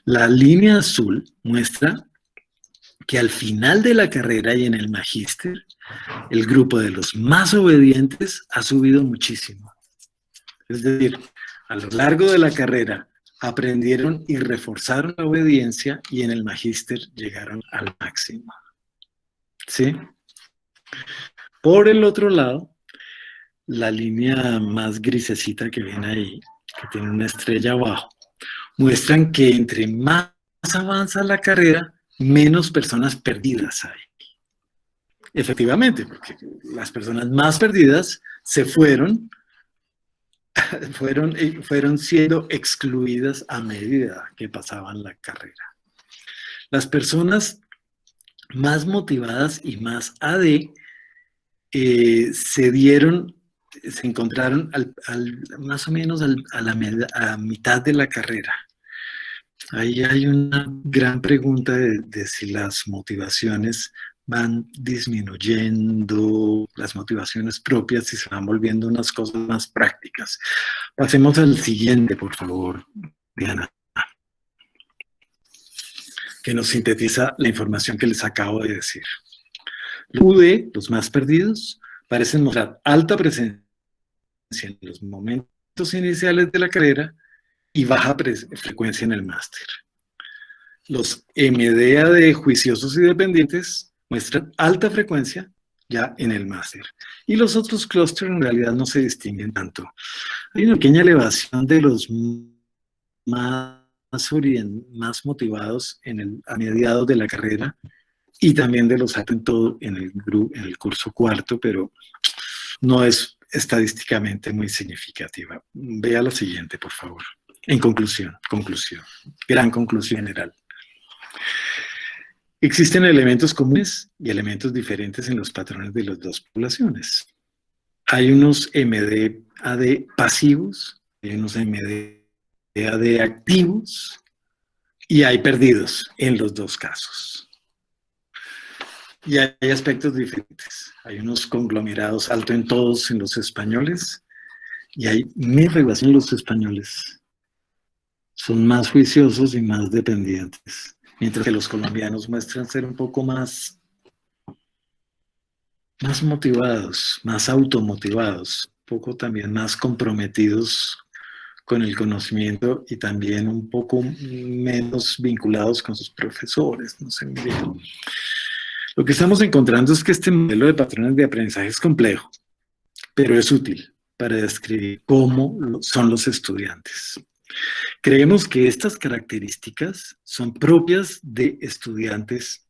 La línea azul muestra que al final de la carrera y en el magíster, el grupo de los más obedientes ha subido muchísimo. Es decir, a lo largo de la carrera aprendieron y reforzaron la obediencia y en el magíster llegaron al máximo. ¿Sí? Por el otro lado, la línea más grisecita que ven ahí, que tiene una estrella abajo, muestran que entre más avanza la carrera, menos personas perdidas hay. Efectivamente, porque las personas más perdidas se fueron siendo excluidas a medida que pasaban la carrera. Las personas más motivadas y más AD se encontraron más o menos a mitad de la carrera. Ahí hay una gran pregunta de si las motivaciones van disminuyendo, las motivaciones propias, y se van volviendo unas cosas más prácticas. Pasemos al siguiente, por favor, Diana, que nos sintetiza la información que les acabo de decir. UD, los más perdidos, parecen mostrar alta presencia en los momentos iniciales de la carrera y baja frecuencia en el máster. Los MDAD juiciosos y dependientes muestran alta frecuencia ya en el máster. Y los otros clústeres en realidad no se distinguen tanto. Hay una pequeña elevación de los más motivados a mediados de la carrera y también de los altos en todo en el curso cuarto, pero no es estadísticamente muy significativa. Vea la siguiente, por favor. En conclusión, gran conclusión general. Existen elementos comunes y elementos diferentes en los patrones de las dos poblaciones. Hay unos MDAD pasivos, hay unos MDAD activos y hay perdidos en los dos casos. Y hay aspectos diferentes. Hay unos conglomerados alto en todos en los españoles y hay media regulación en los españoles. Son más juiciosos y más dependientes. mientras que los colombianos muestran ser un poco más motivados, más automotivados, un poco también más comprometidos con el conocimiento y también un poco menos vinculados con sus profesores, no sé muy bien. Lo que estamos encontrando es que este modelo de patrones de aprendizaje es complejo, pero es útil para describir cómo son los estudiantes. Creemos que estas características son propias de estudiantes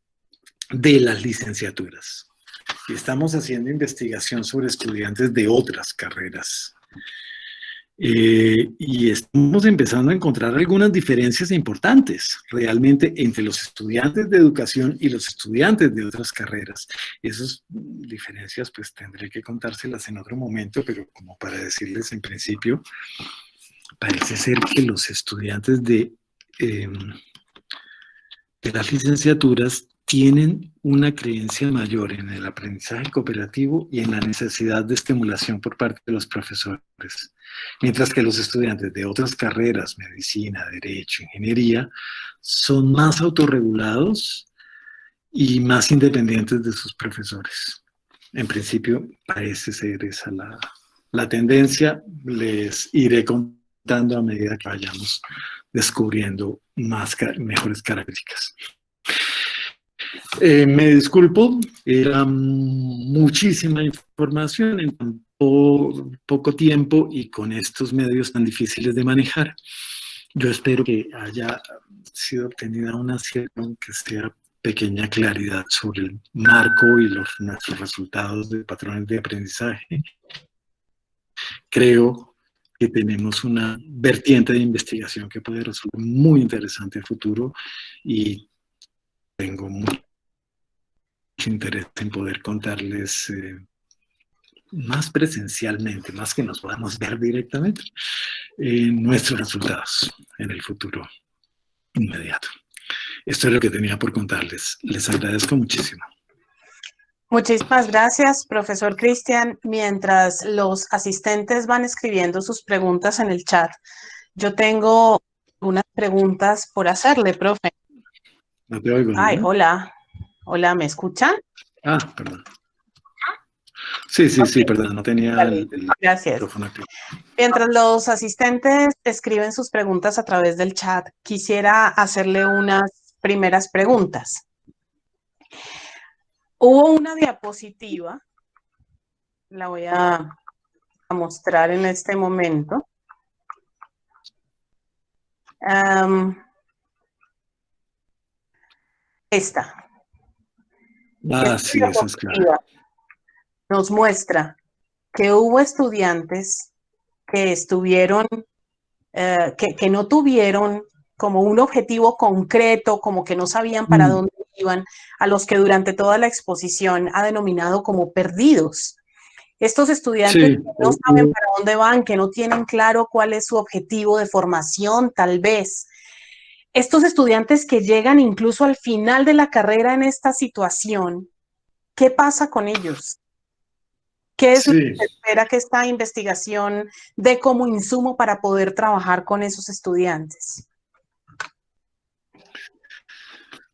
de las licenciaturas. Y estamos haciendo investigación sobre estudiantes de otras carreras. Y estamos empezando a encontrar algunas diferencias importantes realmente entre los estudiantes de educación y los estudiantes de otras carreras. Esas diferencias pues tendré que contárselas en otro momento, pero como para decirles en principio, parece ser que los estudiantes de las licenciaturas tienen una creencia mayor en el aprendizaje cooperativo y en la necesidad de estimulación por parte de los profesores, mientras que los estudiantes de otras carreras, medicina, derecho, ingeniería, son más autorregulados y más independientes de sus profesores. En principio, parece ser esa la tendencia. Les iré contando a medida que vayamos descubriendo mejores características. Me disculpo, era muchísima información en tan poco tiempo y con estos medios tan difíciles de manejar. Yo espero que haya sido obtenida una cierta, aunque sea pequeña, claridad sobre el marco y nuestros resultados de patrones de aprendizaje. Creo que tenemos una vertiente de investigación que puede resultar muy interesante a futuro y tengo mucho interés en poder contarles más presencialmente, más que nos podamos ver directamente, nuestros resultados en el futuro inmediato. Esto es lo que tenía por contarles. Les agradezco muchísimo. Muchísimas gracias, profesor Cristian. Mientras los asistentes van escribiendo sus preguntas en el chat, yo tengo unas preguntas por hacerle, profe. No te oigo. Ay, hola. Hola, ¿me escuchan? Ah, perdón. Sí, okay. Perdón, no tenía el micrófono activo. Mientras los asistentes escriben sus preguntas a través del chat, quisiera hacerle unas primeras preguntas. Hubo una diapositiva, la voy a mostrar en este momento. Esta. Sí, eso es claro. Nos muestra que hubo estudiantes que estuvieron, que no tuvieron como un objetivo concreto, como que no sabían para dónde iban, a los que durante toda la exposición ha denominado como perdidos. Estos estudiantes que no saben para dónde van, que no tienen claro cuál es su objetivo de formación, tal vez. Estos estudiantes que llegan incluso al final de la carrera en esta situación, ¿qué pasa con ellos? ¿Qué es lo que se espera que esta investigación dé como insumo para poder trabajar con esos estudiantes?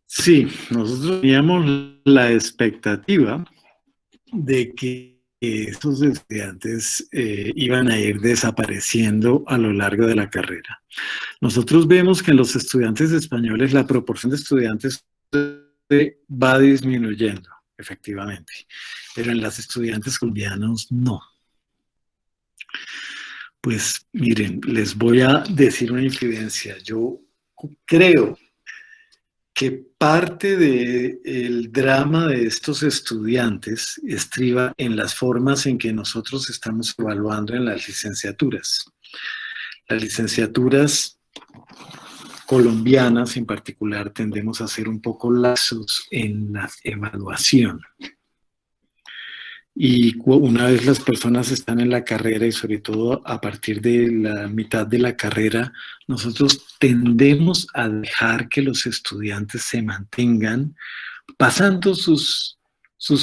Sí, nosotros teníamos la expectativa de que esos estudiantes iban a ir desapareciendo a lo largo de la carrera. Nosotros vemos que en los estudiantes españoles la proporción de estudiantes va disminuyendo, efectivamente, pero en los estudiantes colombianos no. Pues miren, les voy a decir una infidencia. Yo creo que parte del drama de estos estudiantes estriba en las formas en que nosotros estamos evaluando en las licenciaturas. Las licenciaturas colombianas en particular tendemos a ser un poco laxos en la evaluación. Y una vez las personas están en la carrera y sobre todo a partir de la mitad de la carrera, nosotros tendemos a dejar que los estudiantes se mantengan pasando sus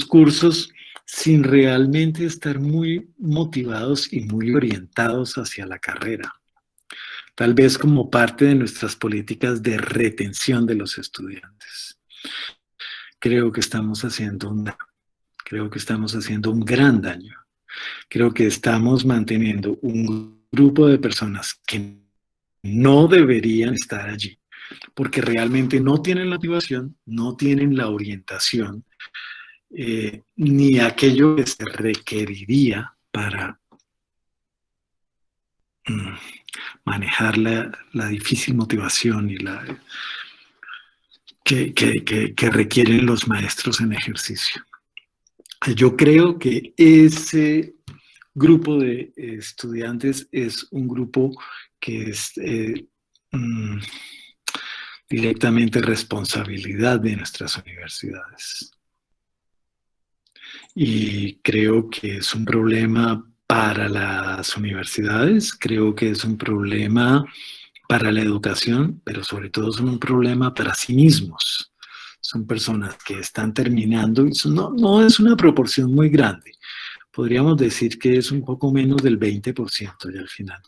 cursos sin realmente estar muy motivados y muy orientados hacia la carrera. tal vez como parte de nuestras políticas de retención de los estudiantes. Creo que estamos haciendo un gran daño. Creo que estamos manteniendo un grupo de personas que no deberían estar allí, porque realmente no tienen la motivación, no tienen la orientación, ni aquello que se requeriría para manejar la difícil motivación y que requieren los maestros en ejercicio. Yo creo que ese grupo de estudiantes es un grupo que es directamente responsabilidad de nuestras universidades. Y creo que es un problema para las universidades, creo que es un problema para la educación, pero sobre todo es un problema para sí mismos. Son personas que están terminando, y no es una proporción muy grande. Podríamos decir que es un poco menos del 20% ya al final.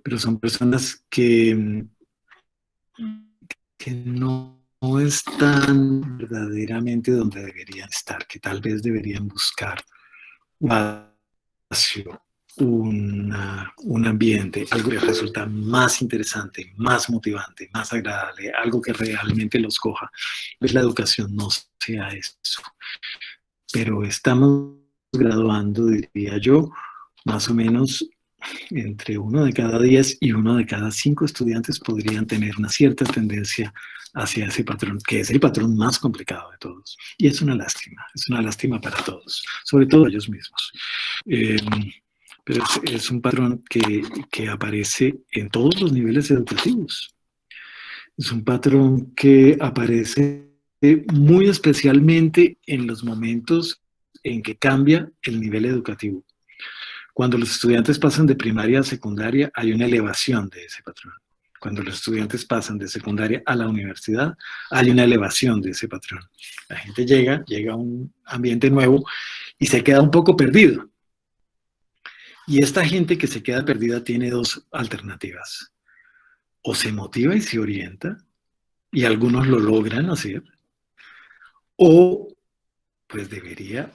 Pero son personas que no están verdaderamente donde deberían estar, que tal vez deberían buscar un espacio, un ambiente, algo que resulta más interesante, más motivante, más agradable, algo que realmente los coja. Pues la educación no sea eso. Pero estamos graduando, diría yo, más o menos entre 1 de cada 10 y 1 de cada 5 estudiantes podrían tener una cierta tendencia hacia ese patrón, que es el patrón más complicado de todos. Y es una lástima para todos, sobre todo ellos mismos. Pero es un patrón que aparece en todos los niveles educativos. Es un patrón que aparece muy especialmente en los momentos en que cambia el nivel educativo. Cuando los estudiantes pasan de primaria a secundaria, hay una elevación de ese patrón. Cuando los estudiantes pasan de secundaria a la universidad, hay una elevación de ese patrón. La gente llega a un ambiente nuevo y se queda un poco perdido. Y esta gente que se queda perdida tiene dos alternativas. O se motiva y se orienta, y algunos lo logran hacer, o pues debería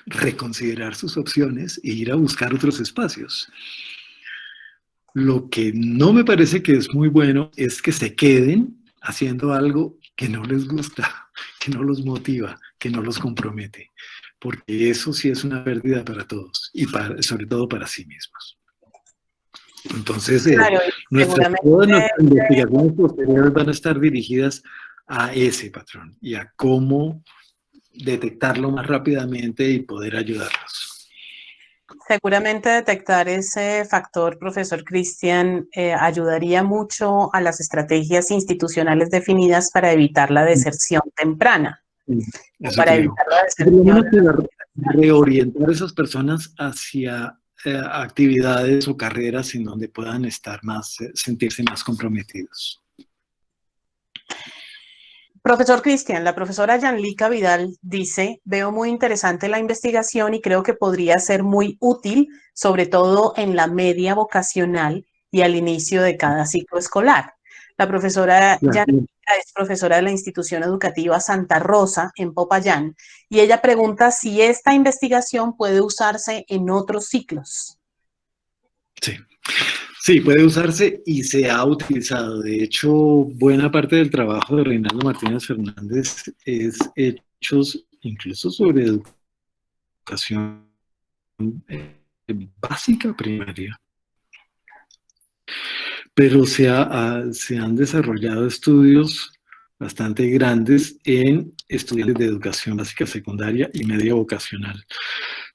reconsiderar sus opciones e ir a buscar otros espacios. Lo que no me parece que es muy bueno es que se queden haciendo algo que no les gusta, que no los motiva, que no los compromete, porque eso sí es una pérdida para todos y sobre todo para sí mismos. Entonces, claro, todas nuestras investigaciones posteriores van a estar dirigidas a ese patrón y a cómo detectarlo más rápidamente y poder ayudarlos. Seguramente detectar ese factor, profesor Cristian, ayudaría mucho a las estrategias institucionales definidas para evitar la deserción temprana. Eso para creo. evitar la deserción. Reorientar a esas personas hacia actividades o carreras en donde puedan estar más, sentirse más comprometidos. Profesor Cristian, la profesora Yanlica Vidal dice, veo muy interesante la investigación y creo que podría ser muy útil, sobre todo en la media vocacional y al inicio de cada ciclo escolar. La profesora Yanlica es profesora de la institución educativa Santa Rosa en Popayán y ella pregunta si esta investigación puede usarse en otros ciclos. Sí. Sí, puede usarse y se ha utilizado. De hecho, buena parte del trabajo de Reinaldo Martínez Fernández es hechos incluso sobre educación básica primaria. Pero se han desarrollado estudios bastante grandes en estudiantes de educación básica secundaria y media vocacional.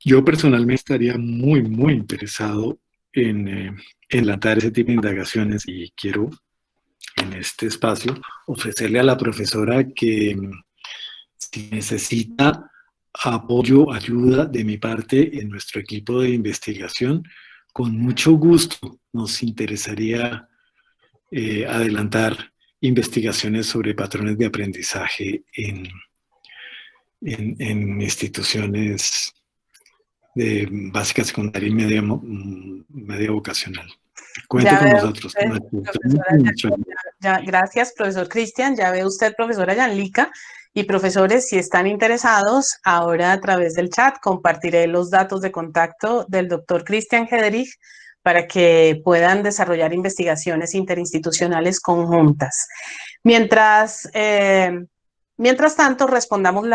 Yo personalmente estaría muy, muy interesado en lanzar ese tipo de indagaciones y quiero en este espacio ofrecerle a la profesora que si necesita apoyo, ayuda de mi parte en nuestro equipo de investigación, con mucho gusto nos interesaría adelantar investigaciones sobre patrones de aprendizaje en instituciones de básica, secundaria y media vocacional. Cuente Ya con ve nosotros. usted, profesora, Nuestro- gracias, profesor Cristian. Ya ve usted, profesora Yanlica, y profesores, si están interesados, ahora a través del chat compartiré los datos de contacto del doctor Cristian Hederich para que puedan desarrollar investigaciones interinstitucionales conjuntas. Mientras, mientras tanto, respondamos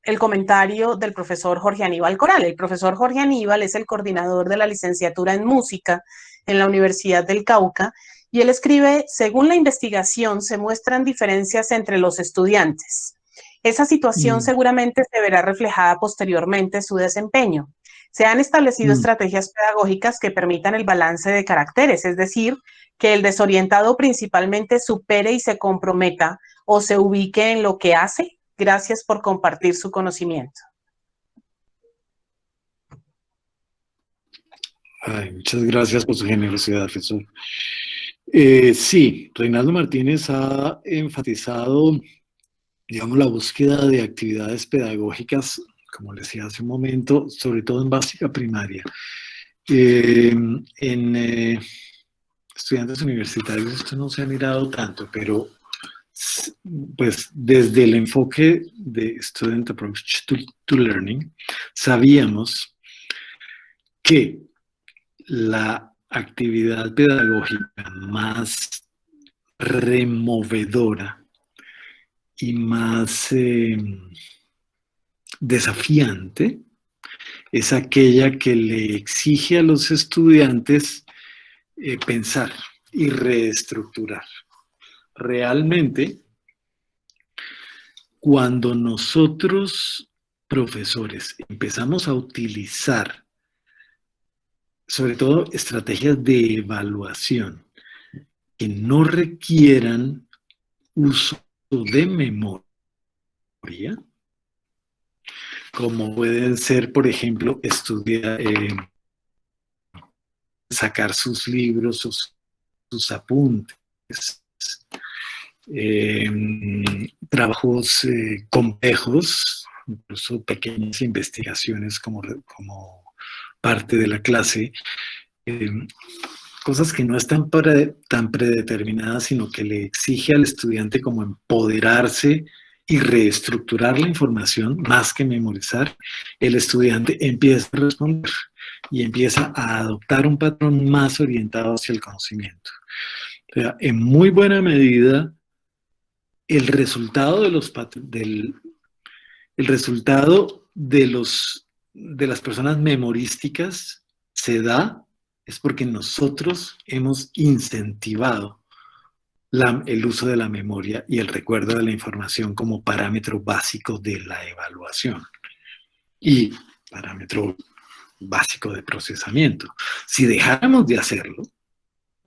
el comentario del profesor Jorge Aníbal Coral. El profesor Jorge Aníbal es el coordinador de la licenciatura en música en la Universidad del Cauca y él escribe, según la investigación, se muestran diferencias entre los estudiantes. Esa situación Mm, seguramente se verá reflejada posteriormente en su desempeño. Se han establecido mm. estrategias pedagógicas que permitan el balance de caracteres, es decir, que el desorientado principalmente supere y se comprometa o se ubique en lo que hace. Gracias por compartir su conocimiento. Ay, muchas gracias por su generosidad, profesor. Sí, Reinaldo Martínez ha enfatizado, digamos, la búsqueda de actividades pedagógicas, como les decía hace un momento, sobre todo en básica primaria. En estudiantes universitarios esto no se ha mirado tanto, pero pues desde el enfoque de Student Approach to Learning, sabíamos que la actividad pedagógica más removedora y más desafiante es aquella que le exige a los estudiantes pensar y reestructurar. Realmente, cuando nosotros, profesores, empezamos a utilizar, sobre todo, estrategias de evaluación que no requieran uso de memoria, como pueden ser, por ejemplo, estudiar, sacar sus libros, sus apuntes, eh, trabajos complejos, incluso pequeñas investigaciones como parte de la clase, eh, cosas que no están tan predeterminadas, sino que le exige al estudiante como empoderarse y reestructurar la información más que memorizar. El estudiante empieza a responder y empieza a adoptar un patrón más orientado hacia el conocimiento. O sea, en muy buena medida, el resultado el resultado de las personas memorísticas se da es porque nosotros hemos incentivado el uso de la memoria y el recuerdo de la información como parámetro básico de la evaluación y parámetro básico de procesamiento. Si dejáramos de hacerlo,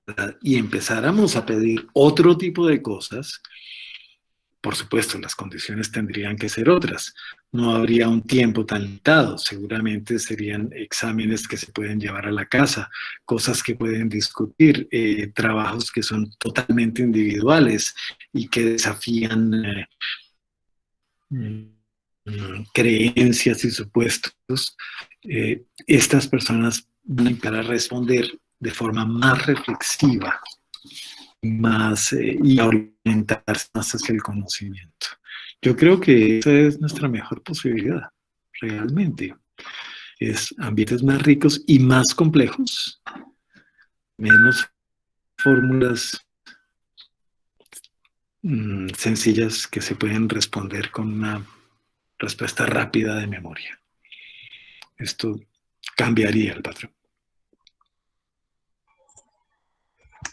¿verdad?, y empezáramos a pedir otro tipo de cosas, por supuesto, las condiciones tendrían que ser otras. No habría un tiempo tan limitado. Seguramente serían exámenes que se pueden llevar a la casa, cosas que pueden discutir, trabajos que son totalmente individuales y que desafían creencias y supuestos. Estas personas van a empezar a responder de forma más reflexiva más y a orientarse más hacia el conocimiento. Yo creo que esa es nuestra mejor posibilidad, realmente. Es ambientes más ricos y más complejos, menos fórmulas sencillas que se pueden responder con una respuesta rápida de memoria. Esto cambiaría el patrón.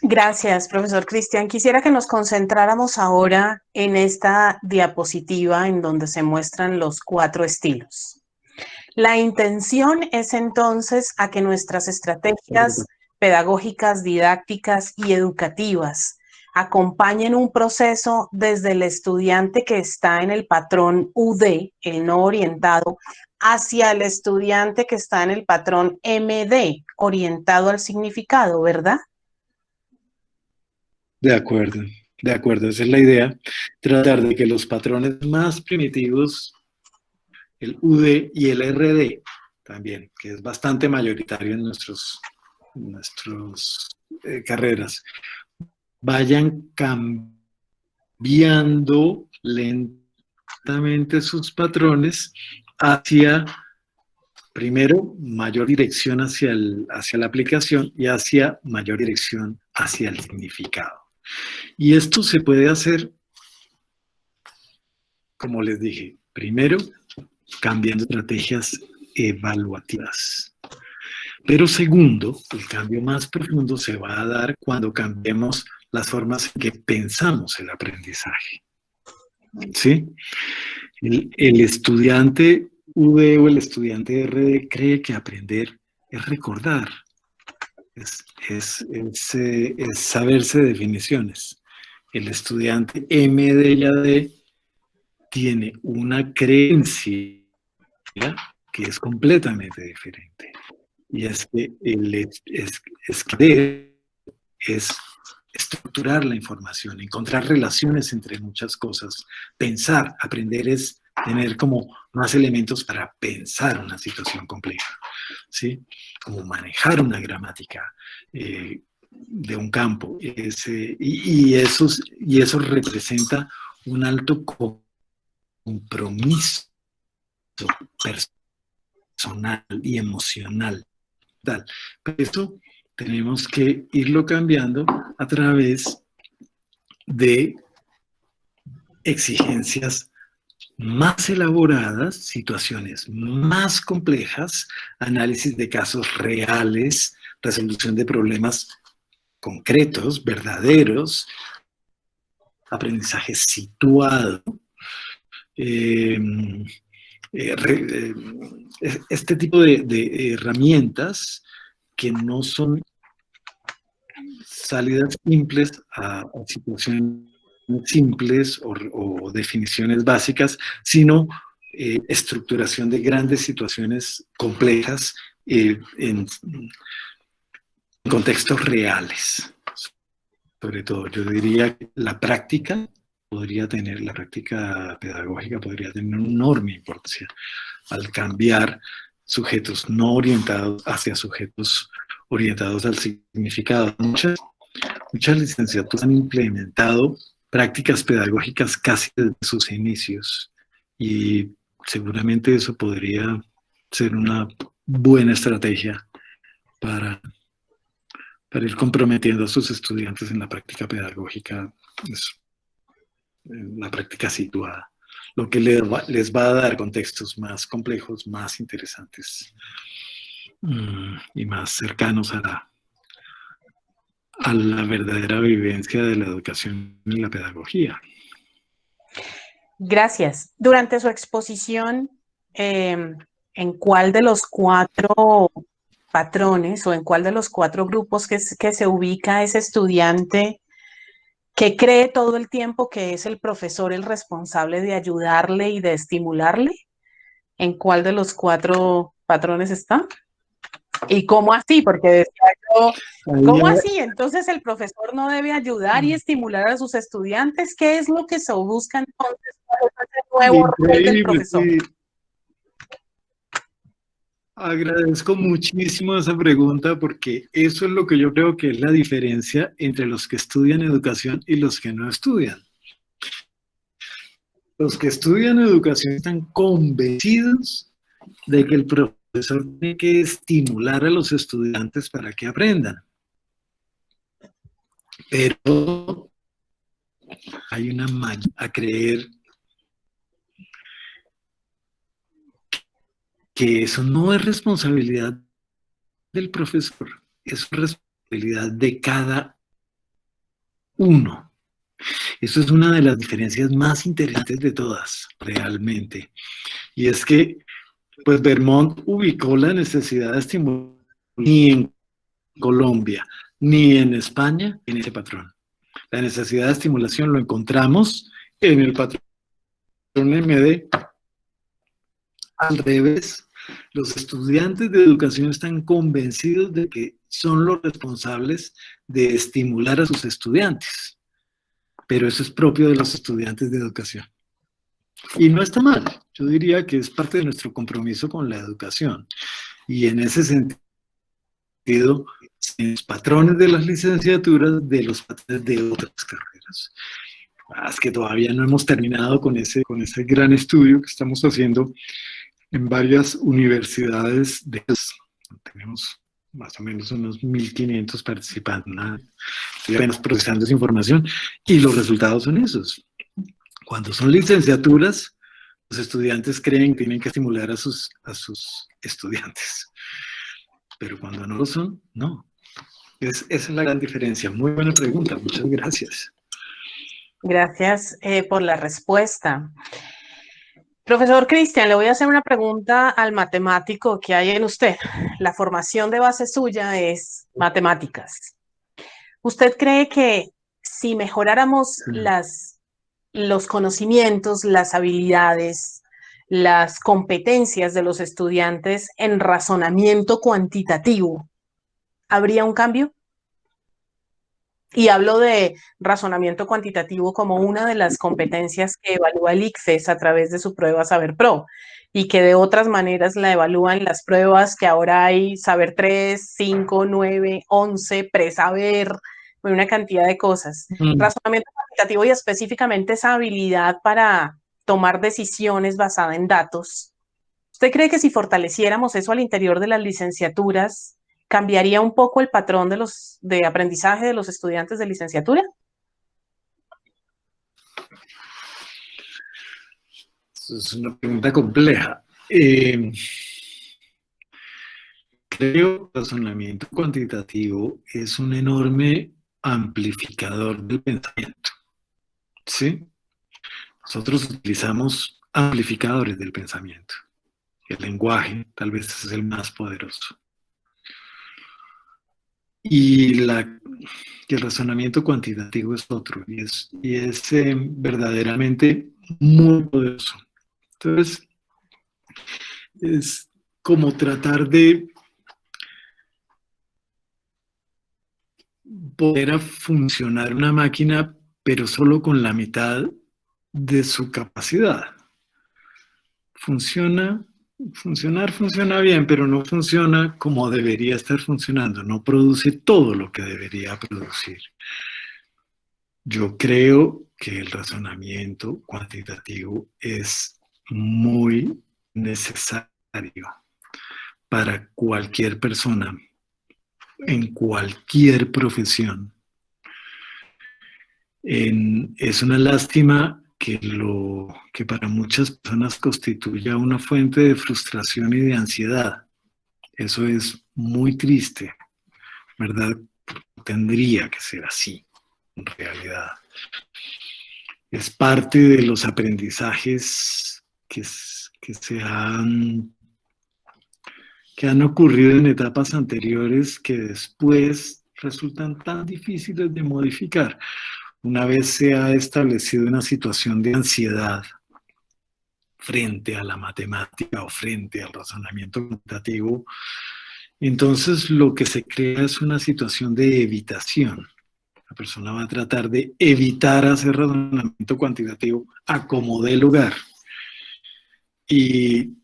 Gracias, profesor Cristian. Quisiera que nos concentráramos ahora en esta diapositiva en donde se muestran los 4 estilos. La intención es entonces a que nuestras estrategias pedagógicas, didácticas y educativas acompañen un proceso desde el estudiante que está en el patrón UD, el no orientado, hacia el estudiante que está en el patrón MD, orientado al significado, ¿verdad? De acuerdo, esa es la idea. Tratar de que los patrones más primitivos, el UD y el RD también, que es bastante mayoritario en nuestros carreras vayan cambiando lentamente sus patrones hacia, primero, mayor dirección hacia la aplicación y hacia mayor dirección hacia el significado. Y esto se puede hacer, como les dije, primero, cambiando estrategias evaluativas. Pero segundo, el cambio más profundo se va a dar cuando cambiemos las formas en que pensamos el aprendizaje. ¿Sí? El estudiante UD o el estudiante RD cree que aprender es recordar, es saberse definiciones. El estudiante MD y AD tiene una creencia que es completamente diferente. Y es que es estructurar la información, encontrar relaciones entre muchas cosas, pensar, aprender es tener como más elementos para pensar una situación compleja, ¿sí? Como manejar una gramática de un campo. Y eso representa un alto compromiso personal y emocional. Pero eso tenemos que irlo cambiando a través de exigencias más elaboradas, situaciones más complejas, análisis de casos reales, resolución de problemas concretos, verdaderos, aprendizaje situado, este tipo de herramientas que no son salidas simples a situaciones simples o definiciones básicas, sino estructuración de grandes situaciones complejas en contextos reales. Sobre todo, yo diría que la práctica pedagógica podría tener una enorme importancia al cambiar sujetos no orientados hacia sujetos orientados al significado. Muchas licenciaturas han implementado prácticas pedagógicas casi desde sus inicios y seguramente eso podría ser una buena estrategia para ir comprometiendo a sus estudiantes en la práctica pedagógica, en la práctica situada, lo que les va a dar contextos más complejos, más interesantes y más cercanos a la verdadera vivencia de la educación y la pedagogía. Gracias. Durante su exposición, ¿en cuál de los 4 patrones o en cuál de los 4 grupos que se ubica ese estudiante que cree todo el tiempo que es el profesor el responsable de ayudarle y de estimularle? ¿En cuál de los 4 patrones está? ¿Y cómo así? Porque decía yo, ¿cómo así? Entonces el profesor no debe ayudar y estimular a sus estudiantes. ¿Qué es lo que se busca entonces? ¿Cuál es ese nuevo rol del profesor? Sí. Agradezco muchísimo esa pregunta porque eso es lo que yo creo que es la diferencia entre los que estudian educación y los que no estudian. Los que estudian educación están convencidos de que el profesor tiene que estimular a los estudiantes para que aprendan. Pero hay una magia a creer que eso no es responsabilidad del profesor, es responsabilidad de cada uno. Eso es una de las diferencias más interesantes de todas, realmente. Y es que, pues, Vermont ubicó la necesidad de estimular ni en Colombia, ni en España, en ese patrón. La necesidad de estimulación lo encontramos en el patrón MD. Al revés, los estudiantes de educación están convencidos de que son los responsables de estimular a sus estudiantes. Pero eso es propio de los estudiantes de educación. Y no está mal. Yo diría que es parte de nuestro compromiso con la educación. Y en ese sentido, sido los patrones de las licenciaturas de los patrones de otras carreras. Es que todavía no hemos terminado con ese gran estudio que estamos haciendo en varias universidades. Tenemos más o menos unos 1.500 participantes. Estoy apenas procesando esa información y los resultados son esos. Cuando son licenciaturas, los estudiantes creen que tienen que estimular a sus estudiantes. Pero cuando no lo son, no. Esa es la gran diferencia. Muy buena pregunta. Muchas gracias. Gracias por la respuesta. Profesor Cristian, le voy a hacer una pregunta al matemático que hay en usted. La formación de base suya es matemáticas. ¿Usted cree que si mejoráramos los conocimientos, las habilidades, las competencias de los estudiantes en razonamiento cuantitativo, habría un cambio? Y hablo de razonamiento cuantitativo como una de las competencias que evalúa el ICFES a través de su prueba Saber Pro y que de otras maneras la evalúan las pruebas que ahora hay Saber 3, 5, 9, 11, Presaber, una cantidad de cosas. Razonamiento cuantitativo y específicamente esa habilidad para tomar decisiones basadas en datos. ¿Usted cree que si fortaleciéramos eso al interior de las licenciaturas, cambiaría un poco el patrón de aprendizaje de los estudiantes de licenciatura? Es una pregunta compleja. Creo que el razonamiento cuantitativo es un enorme amplificador del pensamiento. ¿Sí? Nosotros utilizamos amplificadores del pensamiento. El lenguaje tal vez es el más poderoso. Y el razonamiento cuantitativo es otro, y es verdaderamente muy poderoso. Entonces, es como tratar de poder a funcionar una máquina, pero solo con la mitad de su capacidad. Funciona bien, pero no funciona como debería estar funcionando, no produce todo lo que debería producir. Yo creo que el razonamiento cuantitativo es muy necesario para cualquier persona, en cualquier profesión. Es una lástima que para muchas personas constituya una fuente de frustración y de ansiedad. Eso es muy triste, ¿verdad? Tendría que ser así, en realidad. Es parte de los aprendizajes que han ocurrido en etapas anteriores que después resultan tan difíciles de modificar. Una vez se ha establecido una situación de ansiedad frente a la matemática o frente al razonamiento cuantitativo, entonces lo que se crea es una situación de evitación. La persona va a tratar de evitar hacer razonamiento cuantitativo a como dé lugar. Y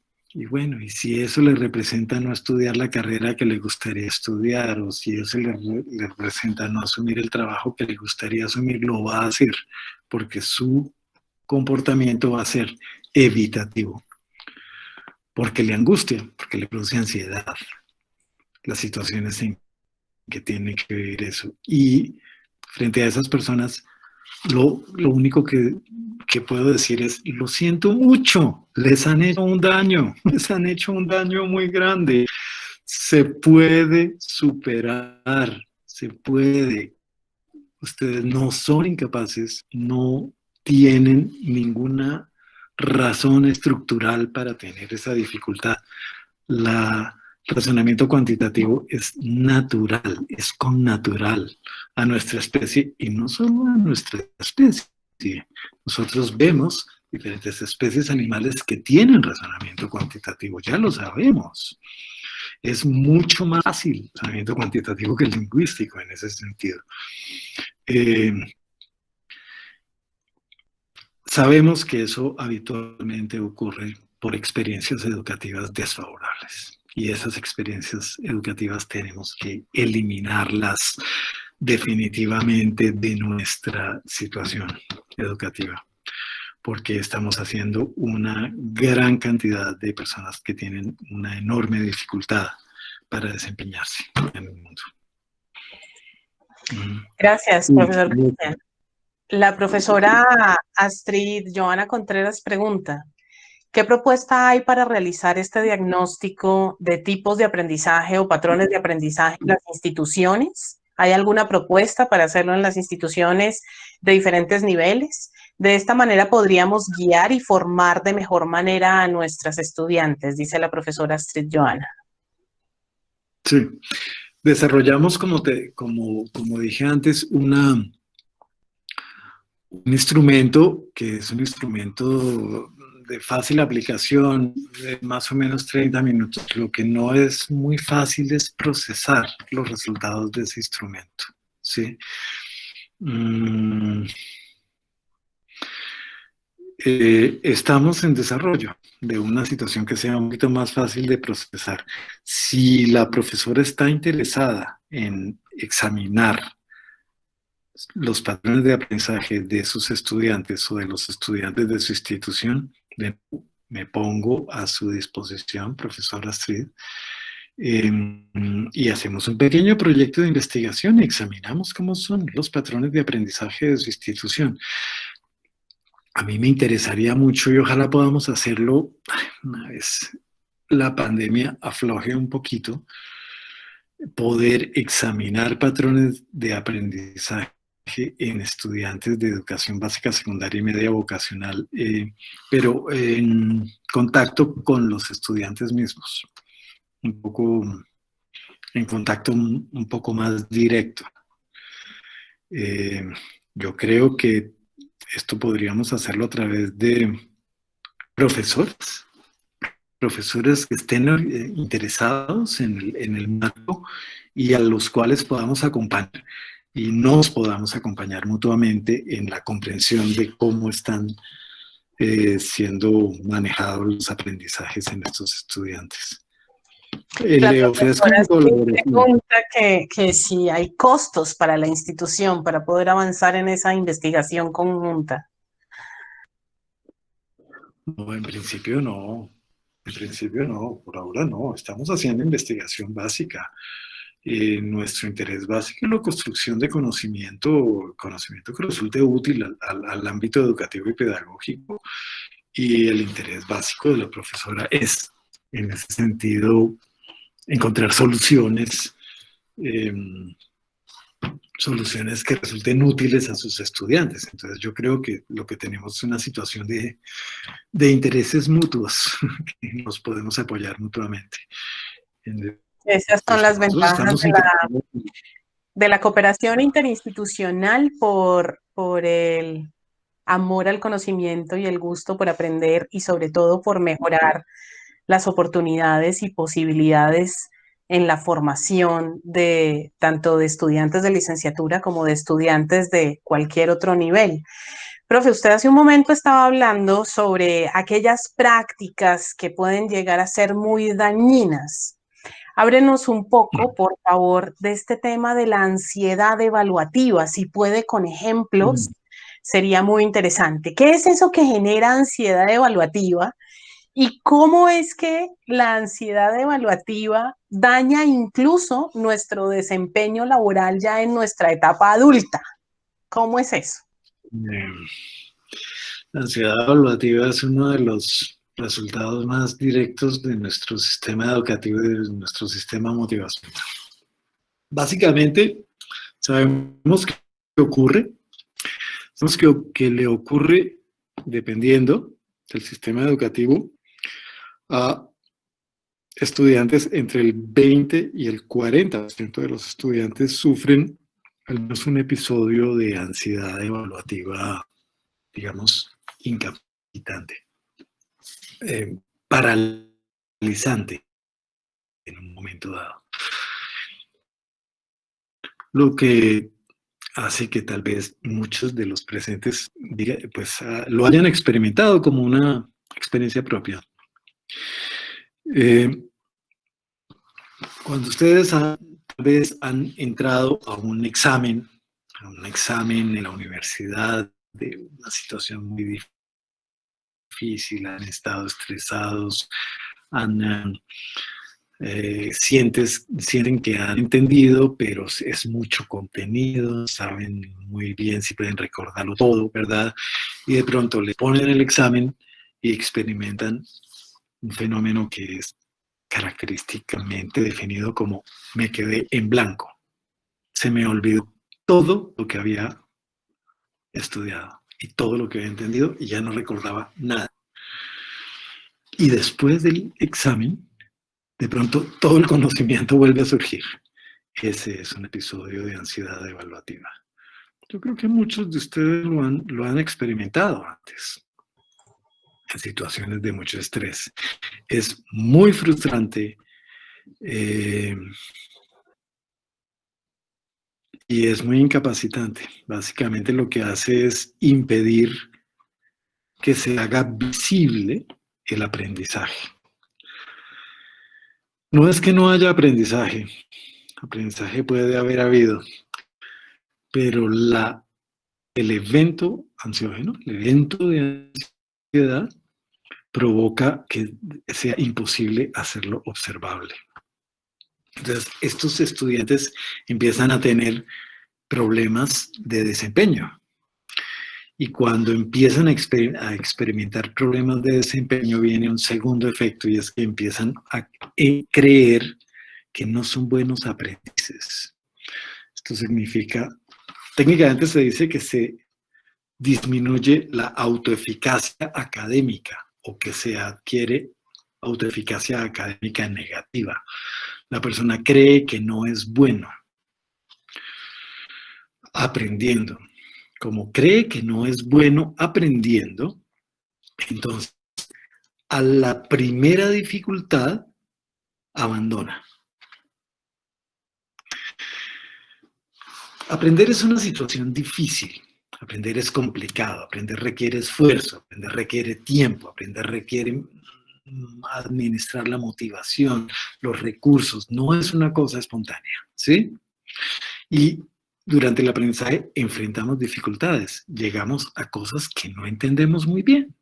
bueno, y si eso le representa no estudiar la carrera que le gustaría estudiar, o si eso le representa no asumir el trabajo que le gustaría asumir, lo va a hacer, porque su comportamiento va a ser evitativo, porque le angustia, porque le produce ansiedad las situaciones en que tiene que vivir eso. Y frente a esas personas, lo único que puedo decir es, lo siento mucho, les han hecho un daño muy grande. Se puede superar, se puede. Ustedes no son incapaces, no tienen ninguna razón estructural para tener esa dificultad. El razonamiento cuantitativo es natural, es connatural a nuestra especie y no solo a nuestra especie. Nosotros vemos diferentes especies animales que tienen razonamiento cuantitativo, ya lo sabemos. Es mucho más fácil el razonamiento cuantitativo que el lingüístico en ese sentido. Sabemos que eso habitualmente ocurre por experiencias educativas desfavorables. Y esas experiencias educativas tenemos que eliminarlas definitivamente de nuestra situación educativa, porque estamos haciendo una gran cantidad de personas que tienen una enorme dificultad para desempeñarse en el mundo. Gracias, profesor Cristian. La profesora Astrid Joana Contreras pregunta, ¿qué propuesta hay para realizar este diagnóstico de tipos de aprendizaje o patrones de aprendizaje en las instituciones? ¿Hay alguna propuesta para hacerlo en las instituciones de diferentes niveles? De esta manera podríamos guiar y formar de mejor manera a nuestras estudiantes, dice la profesora Astrid Joana. Sí, desarrollamos, como dije antes, un instrumento que es un instrumento de fácil aplicación, de más o menos 30 minutos. Lo que no es muy fácil es procesar los resultados de ese instrumento, ¿sí? Estamos en desarrollo de una situación que sea un poquito más fácil de procesar. Si la profesora está interesada en examinar los patrones de aprendizaje de sus estudiantes o de los estudiantes de su institución, me pongo a su disposición, profesora Astrid, y hacemos un pequeño proyecto de investigación y examinamos cómo son los patrones de aprendizaje de su institución. A mí me interesaría mucho y ojalá podamos hacerlo una vez la pandemia afloje un poquito, poder examinar patrones de aprendizaje en estudiantes de educación básica, secundaria y media vocacional, pero en contacto con los estudiantes mismos, un poco en contacto un poco más directo. Yo creo que esto podríamos hacerlo a través de profesores que estén interesados en el marco y a los cuales podamos acompañar y nos podamos acompañar mutuamente en la comprensión de cómo están siendo manejados los aprendizajes en estos estudiantes. La profesora pregunta que si hay costos para la institución para poder avanzar en esa investigación conjunta. No, en principio no. En principio no, por ahora no. Estamos haciendo investigación básica. Nuestro interés básico es la construcción de conocimiento que resulte útil al ámbito educativo y pedagógico. Y el interés básico de la profesora es, en ese sentido, encontrar soluciones que resulten útiles a sus estudiantes. Entonces yo creo que lo que tenemos es una situación de intereses mutuos, que nos podemos apoyar mutuamente. Esas son las ventajas de la cooperación interinstitucional por el amor al conocimiento y el gusto por aprender y sobre todo por mejorar las oportunidades y posibilidades en la formación de tanto de estudiantes de licenciatura como de estudiantes de cualquier otro nivel. Profe, usted hace un momento estaba hablando sobre aquellas prácticas que pueden llegar a ser muy dañinas. Ábrenos un poco, por favor, de este tema de la ansiedad evaluativa. Si puede, con ejemplos, sería muy interesante. ¿Qué es eso que genera ansiedad evaluativa? ¿Y cómo es que la ansiedad evaluativa daña incluso nuestro desempeño laboral ya en nuestra etapa adulta? ¿Cómo es eso? La ansiedad evaluativa es uno de los resultados más directos de nuestro sistema educativo y de nuestro sistema motivacional. Básicamente, sabemos qué ocurre, sabemos que le ocurre dependiendo del sistema educativo a estudiantes entre el 20 y el 40% de los estudiantes sufren al menos un episodio de ansiedad evaluativa, digamos, incapacitante, paralizante en un momento dado. Lo que hace que tal vez muchos de los presentes lo hayan experimentado como una experiencia propia. Cuando ustedes tal vez han entrado a un examen en la universidad de una situación muy difícil, han estado estresados, sienten que han entendido, pero es mucho contenido, saben muy bien si pueden recordarlo todo, ¿verdad? Y de pronto le ponen el examen y experimentan un fenómeno que es característicamente definido como me quedé en blanco. Se me olvidó todo lo que había estudiado y todo lo que había entendido y ya no recordaba nada. Y después del examen, de pronto todo el conocimiento vuelve a surgir. Ese es un episodio de ansiedad evaluativa. Yo creo que muchos de ustedes lo han experimentado antes, en situaciones de mucho estrés. Es muy frustrante y es muy incapacitante. Básicamente lo que hace es impedir que se haga visible el aprendizaje. No es que no haya aprendizaje puede haber habido, pero el evento ansiógeno, el evento de ansiedad, provoca que sea imposible hacerlo observable. Entonces, estos estudiantes empiezan a tener problemas de desempeño. Y cuando empiezan a experimentar problemas de desempeño, viene un segundo efecto y es que empiezan a creer que no son buenos aprendices. Esto significa, técnicamente se dice que se disminuye la autoeficacia académica o que se adquiere autoeficacia académica negativa. La persona cree que no es bueno aprendiendo. Como cree que no es bueno aprendiendo, entonces a la primera dificultad abandona. Aprender es una situación difícil. Aprender es complicado, aprender requiere esfuerzo, aprender requiere tiempo, aprender requiere administrar la motivación, los recursos, no es una cosa espontánea, ¿sí? Y durante el aprendizaje enfrentamos dificultades, llegamos a cosas que no entendemos muy bien.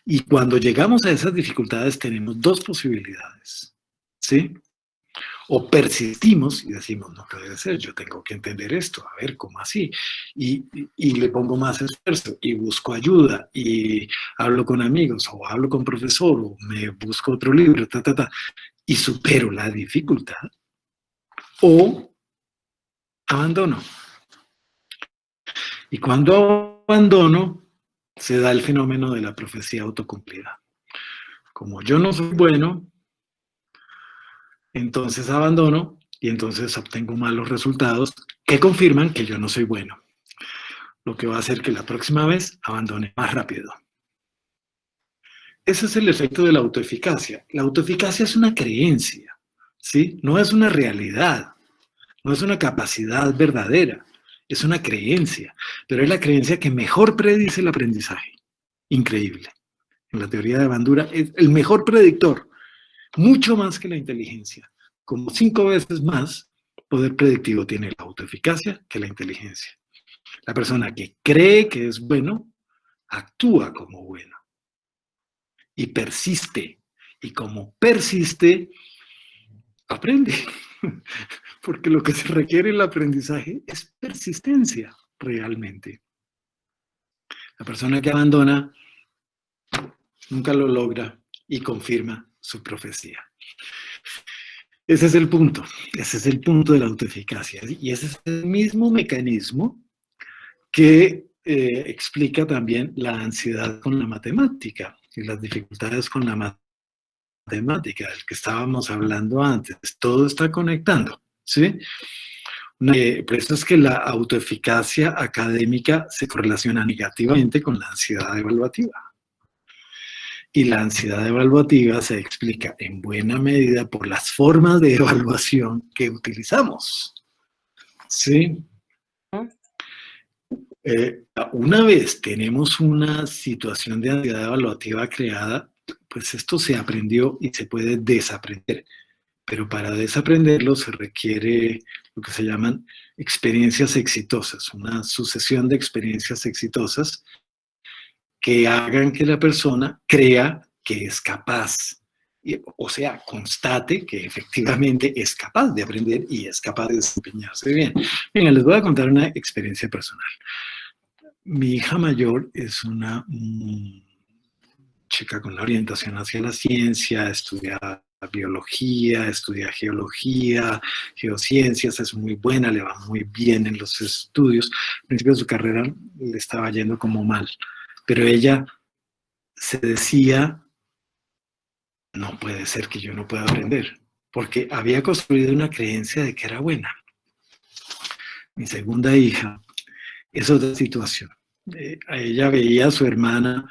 Y cuando llegamos a esas dificultades tenemos dos posibilidades, ¿sí? O persistimos y decimos, no puede ser, yo tengo que entender esto, a ver, ¿cómo así? Y le pongo más esfuerzo y busco ayuda y hablo con amigos o hablo con profesor o me busco otro libro, y supero la dificultad o abandono. Y cuando abandono, se da el fenómeno de la profecía autocumplida. Como yo no soy bueno, entonces abandono y entonces obtengo malos resultados que confirman que yo no soy bueno. Lo que va a hacer que la próxima vez abandone más rápido. Ese es el efecto de la autoeficacia. La autoeficacia es una creencia, ¿sí? No es una realidad, no es una capacidad verdadera, es una creencia, pero es la creencia que mejor predice el aprendizaje. Increíble. En la teoría de Bandura es el mejor predictor, mucho más que la inteligencia. Como 5 veces más poder predictivo tiene la autoeficacia que la inteligencia. La persona que cree que es bueno, actúa como bueno. Y persiste. Y como persiste, aprende. Porque lo que se requiere en el aprendizaje es persistencia, realmente. La persona que abandona nunca lo logra y confirma su profecía. Ese es el punto. Ese es el punto de la autoeficacia. Y ese es el mismo mecanismo que explica también la ansiedad con la matemática y las dificultades con la matemática, del que estábamos hablando antes. Todo está conectando, ¿sí? Por eso es que la autoeficacia académica se correlaciona negativamente con la ansiedad evaluativa. Y la ansiedad evaluativa se explica en buena medida por las formas de evaluación que utilizamos, ¿sí? Una vez tenemos una situación de ansiedad evaluativa creada, pues esto se aprendió y se puede desaprender. pero para desaprenderlo se requiere lo que se llaman experiencias exitosas, una sucesión de experiencias exitosas que hagan que la persona crea que es capaz, o sea, constate que efectivamente es capaz de aprender y es capaz de desempeñarse bien. Venga, les voy a contar una experiencia personal. Mi hija mayor es una chica con la orientación hacia la ciencia, estudia biología, estudia geología, geociencias, es muy buena, le va muy bien en los estudios. Al principio de su carrera le estaba yendo como mal, pero ella se decía, no puede ser que yo no pueda aprender, porque había construido una creencia de que era buena. Mi segunda hija es otra situación. A ella veía a su hermana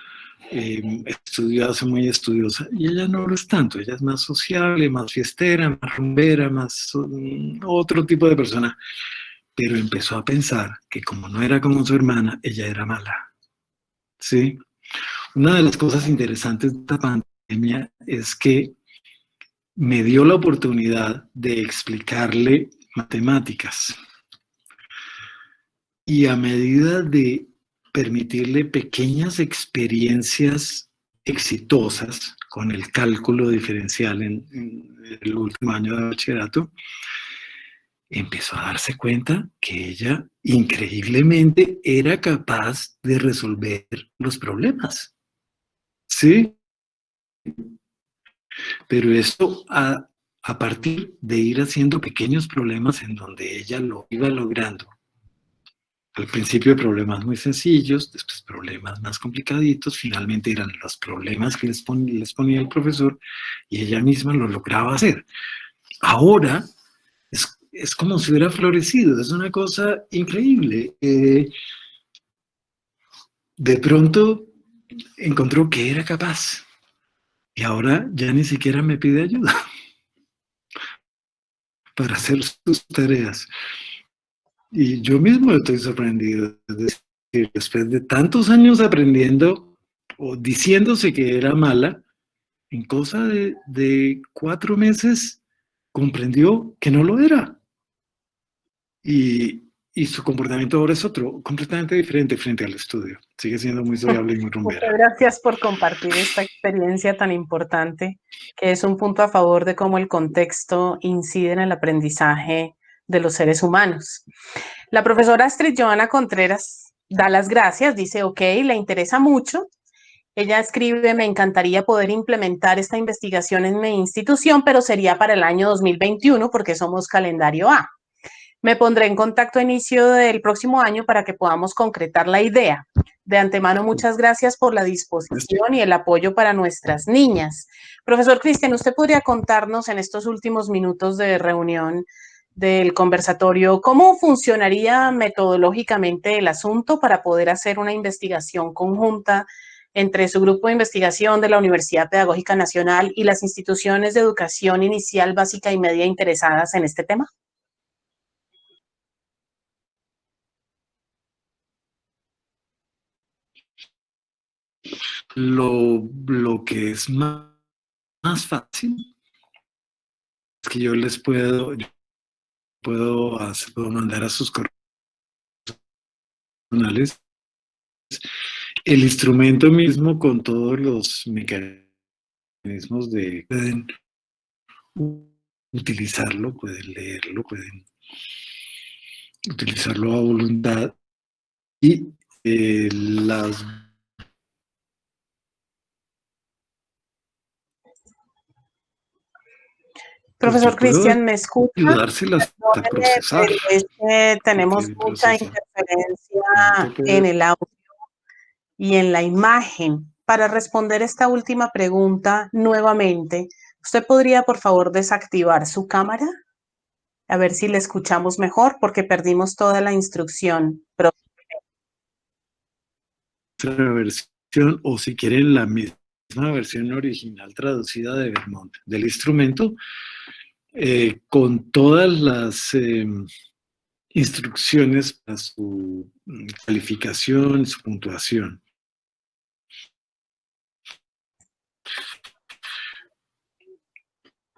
estudiosa, muy estudiosa, y ella no lo es tanto, ella es más sociable, más fiestera, más rumbera, más otro tipo de persona, pero empezó a pensar que como no era como su hermana, ella era mala, ¿sí? Una de las cosas interesantes de esta pandemia es que me dio la oportunidad de explicarle matemáticas. Y a medida de permitirle pequeñas experiencias exitosas con el cálculo diferencial en el último año de bachillerato, empezó a darse cuenta que ella increíblemente era capaz de resolver los problemas. ¿Sí? Pero esto a partir de ir haciendo pequeños problemas en donde ella lo iba logrando. Al principio problemas muy sencillos, después problemas más complicaditos, finalmente eran los problemas que les ponía el profesor y ella misma lo lograba hacer. Ahora es como si hubiera florecido, es una cosa increíble. De pronto encontró que era capaz y ahora ya ni siquiera me pide ayuda para hacer sus tareas. Y yo mismo estoy sorprendido. Es decir, después de tantos años aprendiendo o diciéndose que era mala, en cosa de 4 meses comprendió que no lo era. Y su comportamiento ahora es otro, completamente diferente frente al estudio. Sigue siendo muy sociable y muy Muchas rumbera. gracias por compartir esta experiencia tan importante, que es un punto a favor de cómo el contexto incide en el aprendizaje de los seres humanos. La profesora Astrid Joana Contreras da las gracias, dice, ok, le interesa mucho. Ella escribe, me encantaría poder implementar esta investigación en mi institución, pero sería para el año 2021 porque somos calendario A. Me pondré en contacto a inicio del próximo año para que podamos concretar la idea. De antemano, muchas gracias por la disposición y el apoyo para nuestras niñas. Profesor Cristian, ¿usted podría contarnos en estos últimos minutos de reunión del conversatorio cómo funcionaría metodológicamente el asunto para poder hacer una investigación conjunta entre su grupo de investigación de la Universidad Pedagógica Nacional y las instituciones de educación inicial, básica y media interesadas en este tema? Lo que es más fácil es que yo les puedo mandar a sus correos personales el instrumento mismo con todos los mecanismos de... Pueden utilizarlo, pueden leerlo, pueden utilizarlo a voluntad y las... Pues Profesor yo puedo Cristian, ¿me escucha? ayudárselas a Perdóneme, procesar, pero es que porque tenemos el mucha procesamiento interferencia en puede... el audio y en la imagen. Para responder esta última pregunta nuevamente, ¿usted podría, por favor, desactivar su cámara? A ver si le escuchamos mejor, porque perdimos toda la instrucción. otra versión, o si quieren la misma versión original traducida de Vermont, del instrumento, con todas las instrucciones para su calificación, su puntuación.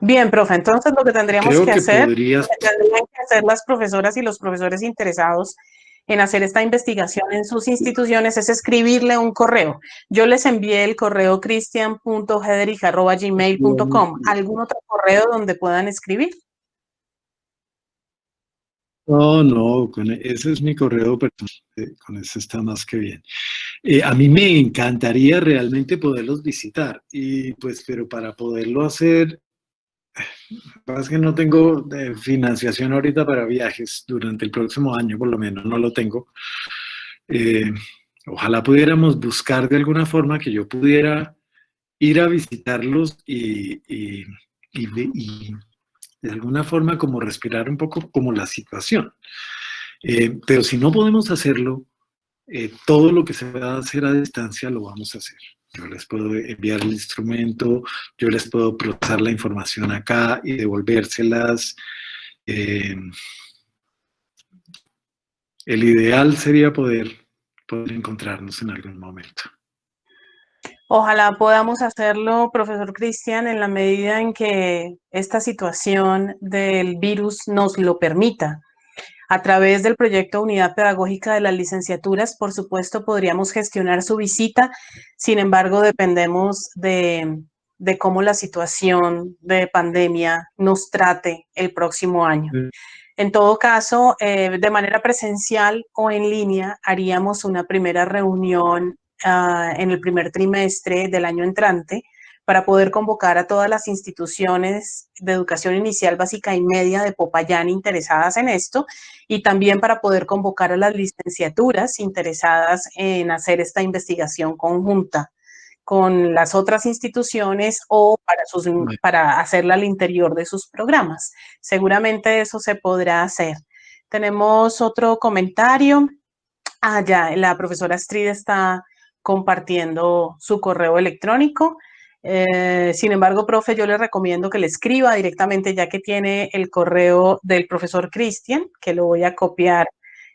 Bien, profe, entonces lo que tendríamos Creo que que hacer, podrías... lo que tendrían que hacer las profesoras y los profesores interesados en hacer esta investigación en sus instituciones es escribirle un correo. Yo les envié el correo cristian.hederich@gmail.com. ¿Algún otro correo donde puedan escribir? No, no, ese es mi correo personal, con ese está más que bien. A mí me encantaría realmente poderlos visitar, y pues, pero para poderlo hacer, es que no tengo financiación ahorita para viajes durante el próximo año, por lo menos no lo tengo. Eh, Ojalá pudiéramos buscar de alguna forma que yo pudiera ir a visitarlos y de alguna forma como respirar un poco como la situación. Pero si no podemos hacerlo, todo lo que se va a hacer a distancia lo vamos a hacer. Yo les puedo enviar el instrumento, yo les puedo procesar la información acá y devolvérselas. Eh, el ideal sería poder encontrarnos en algún momento. Ojalá podamos hacerlo, profesor Cristian, en la medida en que esta situación del virus nos lo permita. A través del proyecto Unidad Pedagógica de las licenciaturas, por supuesto, podríamos gestionar su visita. Sin embargo, dependemos de cómo la situación de pandemia nos trate el próximo año. En todo caso, de manera presencial o en línea, haríamos una primera reunión en el primer trimestre del año entrante para poder convocar a todas las instituciones de educación inicial, básica y media de Popayán interesadas en esto, y también para poder convocar a las licenciaturas interesadas en hacer esta investigación conjunta con las otras instituciones o para hacerla al interior de sus programas. Seguramente eso se podrá hacer. Tenemos otro comentario. Ya, la profesora Astrid está compartiendo su correo electrónico. Sin embargo, profe, yo le recomiendo que le escriba directamente, ya que tiene el correo del profesor Cristian, que lo voy a copiar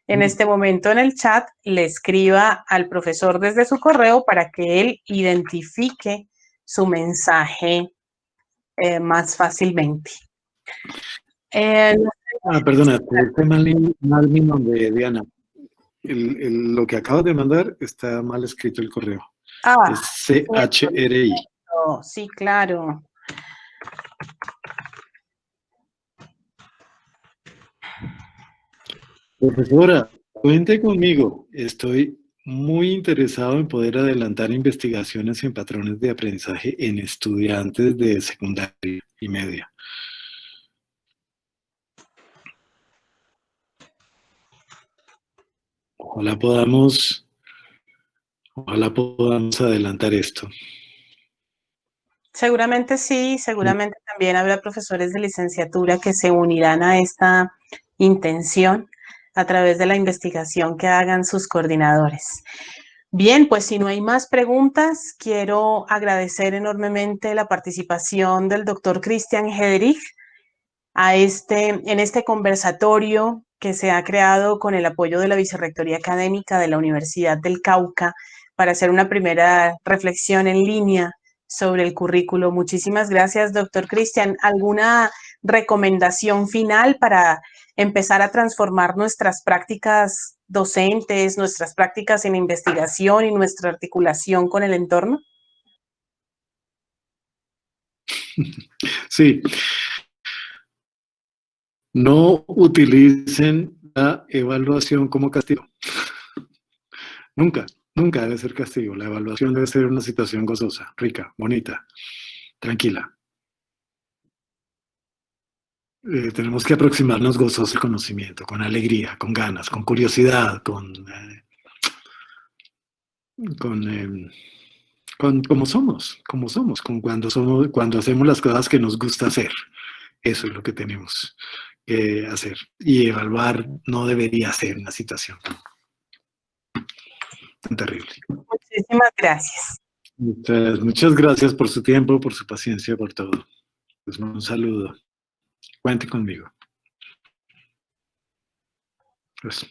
en este momento en el chat, le escriba al profesor desde su correo para que él identifique su mensaje más fácilmente. Perdona, te mal mi nombre, Diana. Lo que acabas de mandar está mal escrito el correo. Es CHRI. Sí, claro. Profesora, cuente conmigo. Estoy muy interesado en poder adelantar investigaciones en patrones de aprendizaje en estudiantes de secundaria y media. Ojalá podamos adelantar esto. Seguramente sí, seguramente también habrá profesores de licenciatura que se unirán a esta intención a través de la investigación que hagan sus coordinadores. Bien, pues si no hay más preguntas, quiero agradecer enormemente la participación del doctor Cristian Hederich en este conversatorio que se ha creado con el apoyo de la Vicerrectoría Académica de la Universidad del Cauca para hacer una primera reflexión en línea sobre el currículo. Muchísimas gracias, doctor Cristian. ¿Alguna recomendación final para empezar a transformar nuestras prácticas docentes, nuestras prácticas en investigación y nuestra articulación con el entorno? Sí. No utilicen la evaluación como castigo. Nunca, nunca debe ser castigo. La evaluación debe ser una situación gozosa, rica, bonita, tranquila. Tenemos que aproximarnos gozosos al conocimiento, con alegría, con ganas, con curiosidad, como somos, cuando hacemos las cosas que nos gusta hacer. Eso es lo que tenemos que hacer. Y evaluar no debería ser una situación tan terrible. Muchísimas gracias. Muchas gracias por su tiempo, por su paciencia, por todo. Pues un saludo. Cuente conmigo. Pues.